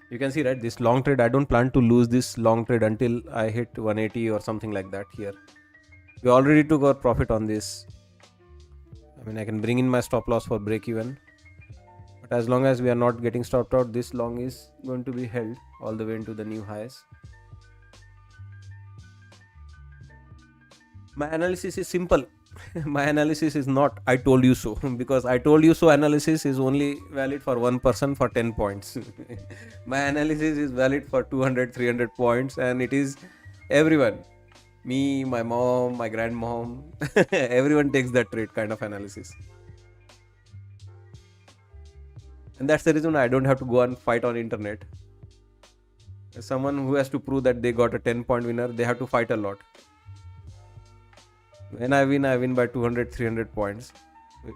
You can see, right, this long trade, I don't plan to lose this long trade until I hit 180 or something like that here. We already took our profit on this. I mean, I can bring in my stop loss for break even. But as long as we are not getting stopped out, this long is going to be held all the way into the new highs. My analysis is simple. My analysis is not I told you so, because I told you so analysis is only valid for one person for 10 points. My analysis is valid for 200, 300 points, and it is everyone. Me, my mom, my grandmom, everyone takes that trade kind of analysis. And that's the reason I don't have to go and fight on internet. Someone who has to prove that they got a 10-point winner, they have to fight a lot. When I win by 200, 300 points.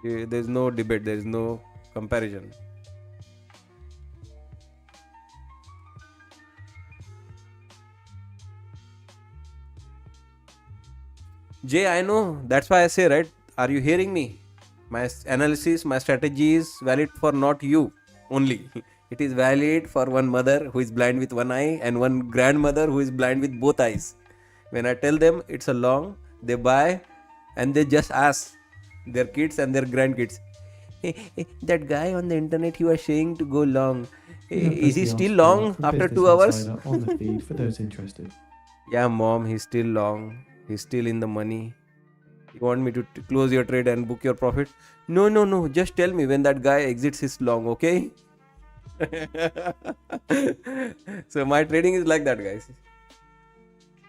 There's no debate, there's no comparison. Jay, I know, that's why I say, right? Are you hearing me? My analysis, my strategy is valid for not you only. It is valid for one mother who is blind with one eye and one grandmother who is blind with both eyes. When I tell them it's a long, they buy and they just ask their kids and their grandkids, hey, that guy on the internet, he was saying to go long. Is he still long after 2 hours? On the feed for those interested. Yeah, mom, he's still long. He's still in the money. You want me to close your trade and book your profit? No. Just tell me when that guy exits his long, okay? So my trading is like that, guys.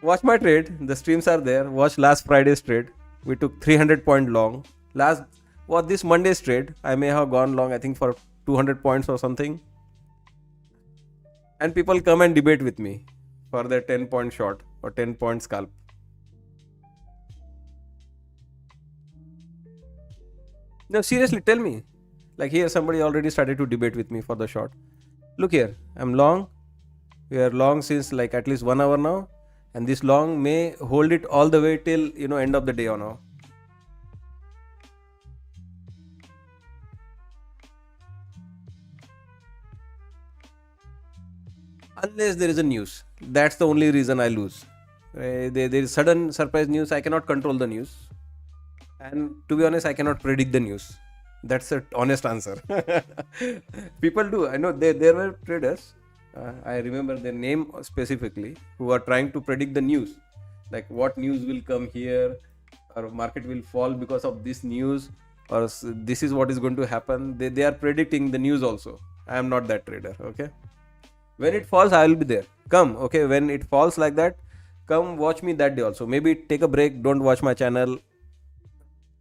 Watch my trade. The streams are there. Watch last Friday's trade. We took 300 point long. This Monday's trade, I may have gone long, I think for 200 points or something. And people come and debate with me for their 10 point short or 10 point scalp. No, seriously, tell me. Like here, somebody already started to debate with me for the short. Look here, I'm long. We are long since like at least 1 hour now. And this long may hold it all the way till, end of the day or now. Unless there is a news. That's the only reason I lose. There is sudden surprise news. I cannot control the news. And to be honest, I cannot predict the news. That's an honest answer. People do. I know there were traders. I remember their name specifically, who are trying to predict the news. Like what news will come here, or market will fall because of this news, or this is what is going to happen. They are predicting the news also. I am not that trader. Okay. When it falls, I will be there. Come. Okay. When it falls like that, come watch me that day also. Maybe take a break. Don't watch my channel.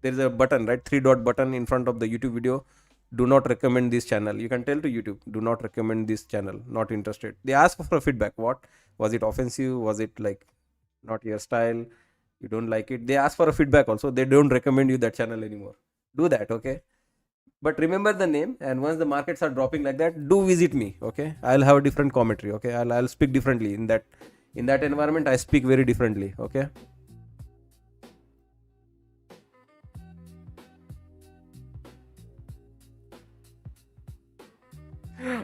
There is a button, right? 3-dot button in front of the YouTube video. Do not recommend this channel. You can tell to YouTube, do not recommend this channel. Not interested. They ask for feedback. What? Was it offensive? Was it like not your style? You don't like it? They ask for a feedback also. They don't recommend you that channel anymore. Do that, okay? But remember the name, and once the markets are dropping like that, do visit me, okay? I'll have a different commentary, okay? I'll speak differently. In that environment, I speak very differently, okay?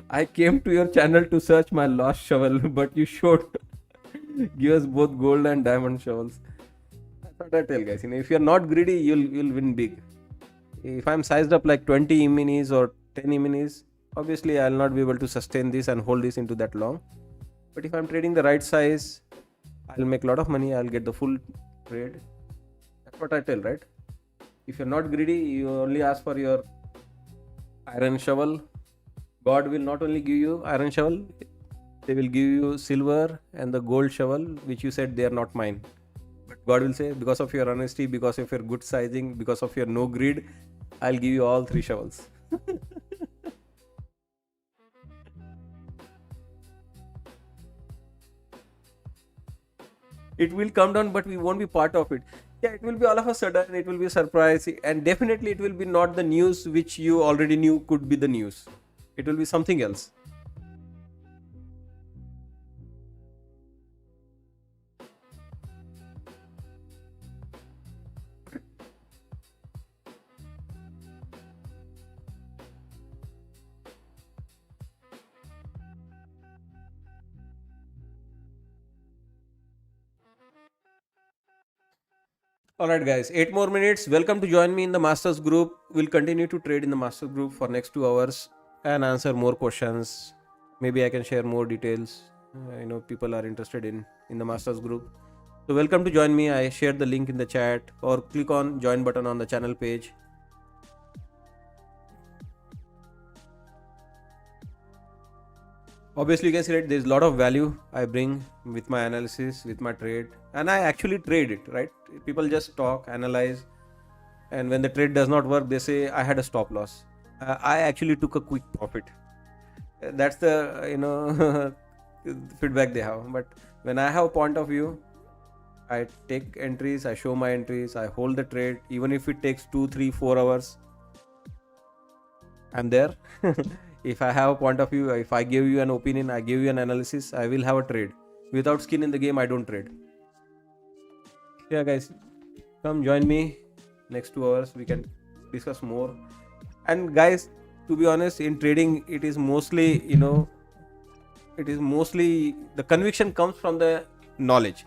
I came to your channel to search my lost shovel, but you showed give us both gold and diamond shovels. That's what I tell guys. If you're not greedy, you'll win big. If I'm sized up like 20 E-minis or 10 E-minis, obviously I'll not be able to sustain this and hold this into that long. But if I'm trading the right size, I'll make a lot of money. I'll get the full trade. That's what I tell, right? If you're not greedy, you only ask for your iron shovel. God will not only give you iron shovel, they will give you silver and the gold shovel, which you said they are not mine. But God will say, because of your honesty, because of your good sizing, because of your no greed, I'll give you all 3 shovels. It will come down, but we won't be part of it. Yeah, it will be all of a sudden, it will be a surprise, and definitely it will be not the news which you already knew could be the news. It will be something else. Alright guys, 8 more minutes. Welcome to join me in the Masters group. We'll continue to trade in the Masters group for next 2 hours and answer more questions. Maybe I can share more details. People are interested in the Masters group. So welcome to join me. I shared the link in the chat, or click on join button on the channel page. Obviously, you can see that there's a lot of value I bring with my analysis, with my trade, and I actually trade it, right? People just talk, analyze, and when the trade does not work, they say I had a stop loss. I actually took a quick profit. That's the feedback they have. But when I have a point of view, I take entries, I show my entries, I hold the trade, even if it takes 2, 3, 4 hours. I'm there. If I have a point of view, if I give you an opinion, I give you an analysis, I will have a trade. Without skin in the game, I don't trade. Yeah, guys, come join me. Next 2 hours, we can discuss more. And guys, to be honest, in trading, it is mostly, the conviction comes from the knowledge.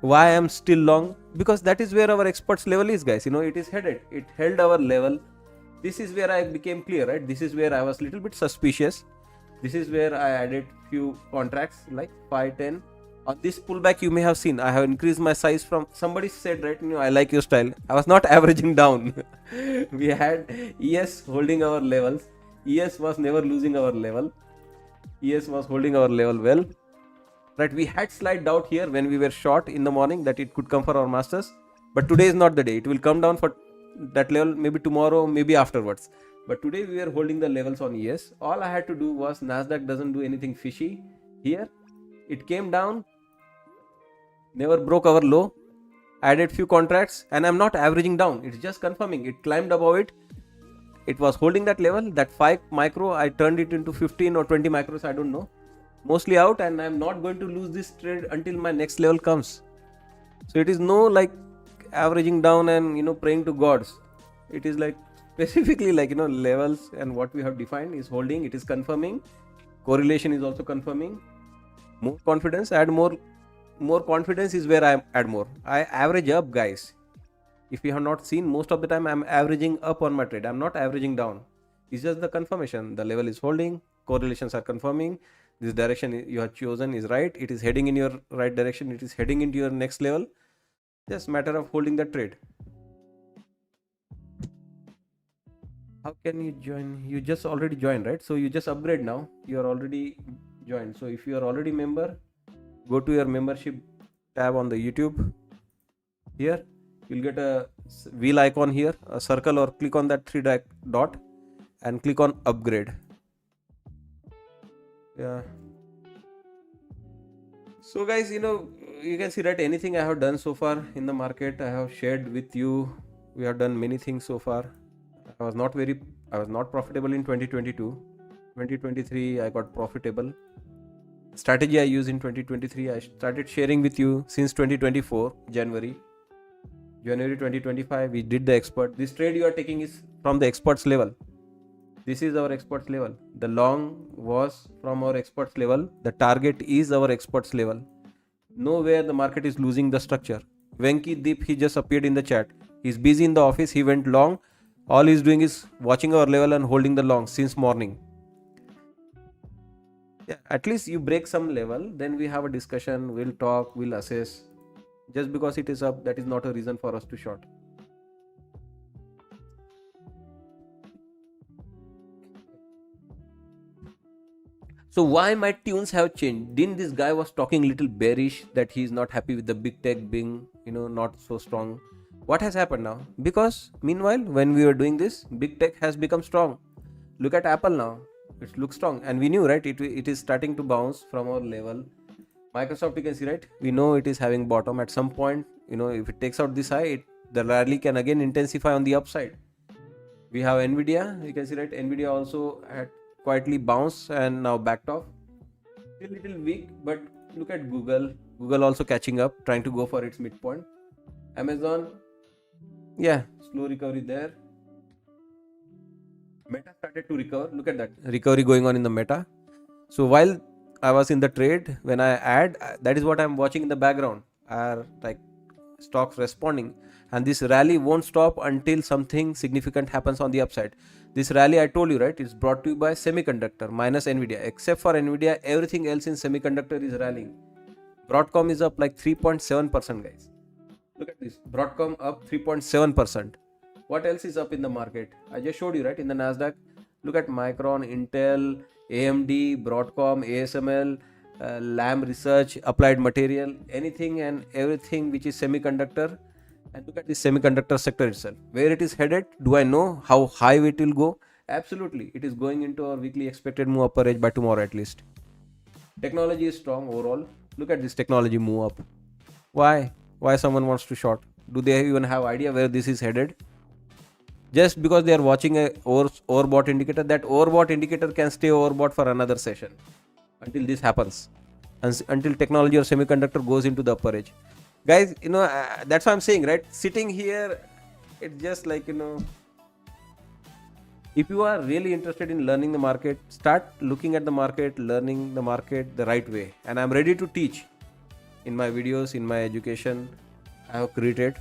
Why I am still long? Because that is where our experts level is, guys. It is headed. It held our level. This is where I became clear, right? This is where I was a little bit suspicious. This is where I added few contracts like 5, 10. On this pullback, you may have seen I have increased my size from, somebody said, right, I like your style. I was not averaging down. We had ES holding our levels. ES was never losing our level. ES was holding our level well. Right, we had slight doubt here when we were short in the morning that it could come for our masters. But today is not the day. It will come down for that level maybe tomorrow, maybe afterwards. But today we are holding the levels on ES. All I had to do was, Nasdaq doesn't do anything fishy here. It came down, never broke our low, added few contracts, and I'm not averaging down. It's just confirming. It climbed above it. It was holding that level. That 5 micro, I turned it into 15 or 20 micros, I don't know. Mostly out, and I'm not going to lose this trade until my next level comes. So it is no like averaging down and praying to gods. It is like specifically like levels, and what we have defined is holding. It is confirming. Correlation is also confirming. More confidence, add more confidence is where I add more. I average up, guys. If you have not seen, most of the time I'm averaging up on my trade. I'm not averaging down. It's just the confirmation. The level is holding. Correlations are confirming. This direction you have chosen is right. It is heading in your right direction. It is heading into your next level. Just matter of holding the trade. How can you join? You just already joined, right? So you just upgrade now. You are already joined. So if you are already member, go to your membership tab on the YouTube. Here you'll get a wheel icon here, a circle, or click on that 3 dot and click on upgrade. Yeah. So guys, you can see that anything I have done so far in the market, I have shared with you. We have done many things so far. I was not profitable in 2022. 2023 I got profitable. Strategy I used in 2023, I started sharing with you since 2024 January 2025. We did the expert. This trade you are taking is from the experts level. This is our experts level. The long was from our experts level. The target is our experts level. Nowhere the market is losing the structure. Venki Deep, he just appeared in the chat. He's busy in the office. He went long. All he's doing is watching our level and holding the long since morning. Yeah, at least you break some level, then we have a discussion, we'll talk, we'll assess. Just because it is up, that is not a reason for us to short. So why my tunes have changed? Didn't this guy was talking little bearish that he's not happy with the big tech being, not so strong? What has happened now? Because meanwhile, when we were doing this, big tech has become strong. Look at Apple now. It looks strong. And we knew, right? It is starting to bounce from our level. Microsoft, you can see, right? We know it is having bottom at some point. If it takes out this high, the rally can again intensify on the upside. We have Nvidia. You can see, right? Nvidia also had quietly bounced and now backed off. Still little weak, but look at Google. Google also catching up, trying to go for its midpoint. Amazon, yeah, slow recovery there. Meta started to recover. Look at that recovery going on in the Meta. So while I was in the trade, when I add, that is what I'm watching in the background. Are like stocks responding, and this rally won't stop until something significant happens on the upside. This rally, I told you, right? It's brought to you by semiconductor minus Nvidia. Except for Nvidia, everything else in semiconductor is rallying. Broadcom is up like 3.7%, guys. Look at this. Broadcom up 3.7%. What else is up in the market? I just showed you, right? In the Nasdaq, look at Micron, Intel, AMD, Broadcom, ASML, Lam Research, Applied Material, anything and everything which is semiconductor. And look at this semiconductor sector itself. Where it is headed? Do I know how high it will go? Absolutely. It is going into our weekly expected move upper edge by tomorrow at least. Technology is strong overall. Look at this technology move up. Why? Why someone wants to short? Do they even have idea where this is headed? Just because they are watching a overbought indicator, that overbought indicator can stay overbought for another session until this happens, and until technology or semiconductor goes into the upper edge. Guys, that's what I'm saying, right? Sitting here, it's just like, if you are really interested in learning the market, start looking at the market, learning the market the right way. And I'm ready to teach in my videos, in my education I have created.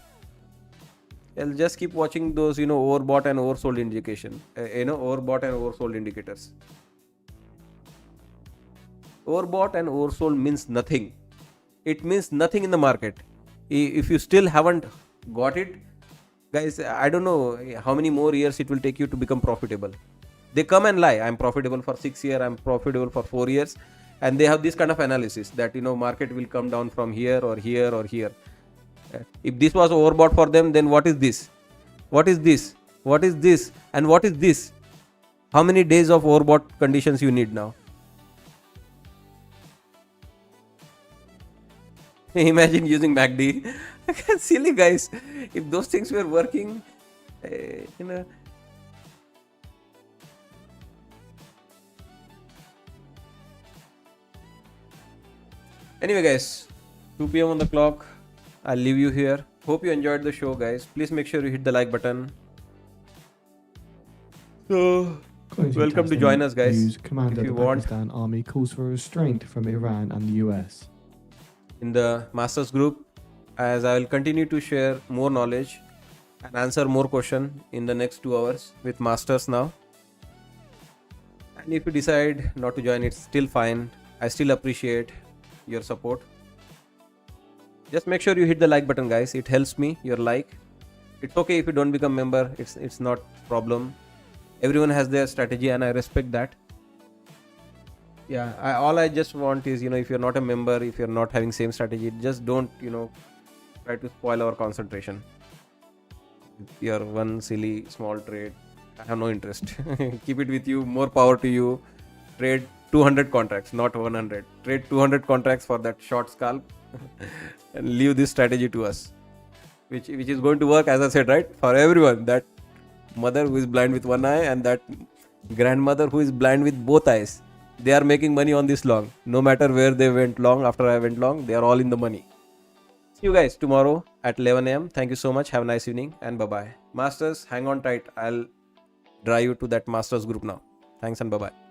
I'll just keep watching those, overbought and oversold indication, overbought and oversold indicators. Overbought and oversold means nothing. It means nothing in the market. If you still haven't got it, guys, I don't know how many more years it will take you to become profitable. They come and lie. I'm profitable for 6 years. I'm profitable for 4 years. And they have this kind of analysis that, market will come down from here or here or here. If this was overbought for them, then what is this? What is this? What is this? And what is this? How many days of overbought conditions you need now? Imagine using MACD. Silly, guys. If those things were working, Anyway, guys, 2 p.m. on the clock. I'll leave you here. Hope you enjoyed the show, guys. Please make sure you hit the like button. So, welcome to join us, guys. News, Commander if of you the want. Pakistan Army calls for restraint from Iran and the US. In the Masters group, as I will continue to share more knowledge and answer more questions in the next 2 hours with Masters now. And if you decide not to join, it's still fine. I still appreciate your support. Just make sure you hit the like button, guys. It helps me, your like. It's okay if you don't become member. It's not problem. Everyone has their strategy and I respect that. Yeah, all I just want is, if you're not a member, if you're not having same strategy, just don't, try to spoil our concentration. You're one silly small trade. I have no interest. Keep it with you. More power to you. Trade 200 contracts, not 100. Trade 200 contracts for that short scalp and leave this strategy to us, which is going to work, as I said, right? For everyone. That mother who is blind with one eye and that grandmother who is blind with both eyes. They are making money on this long. No matter where they went long, after I went long, they are all in the money. See you guys tomorrow at 11 a.m. Thank you so much. Have a nice evening and bye-bye. Masters, hang on tight. I'll drive you to that Masters group now. Thanks and bye-bye.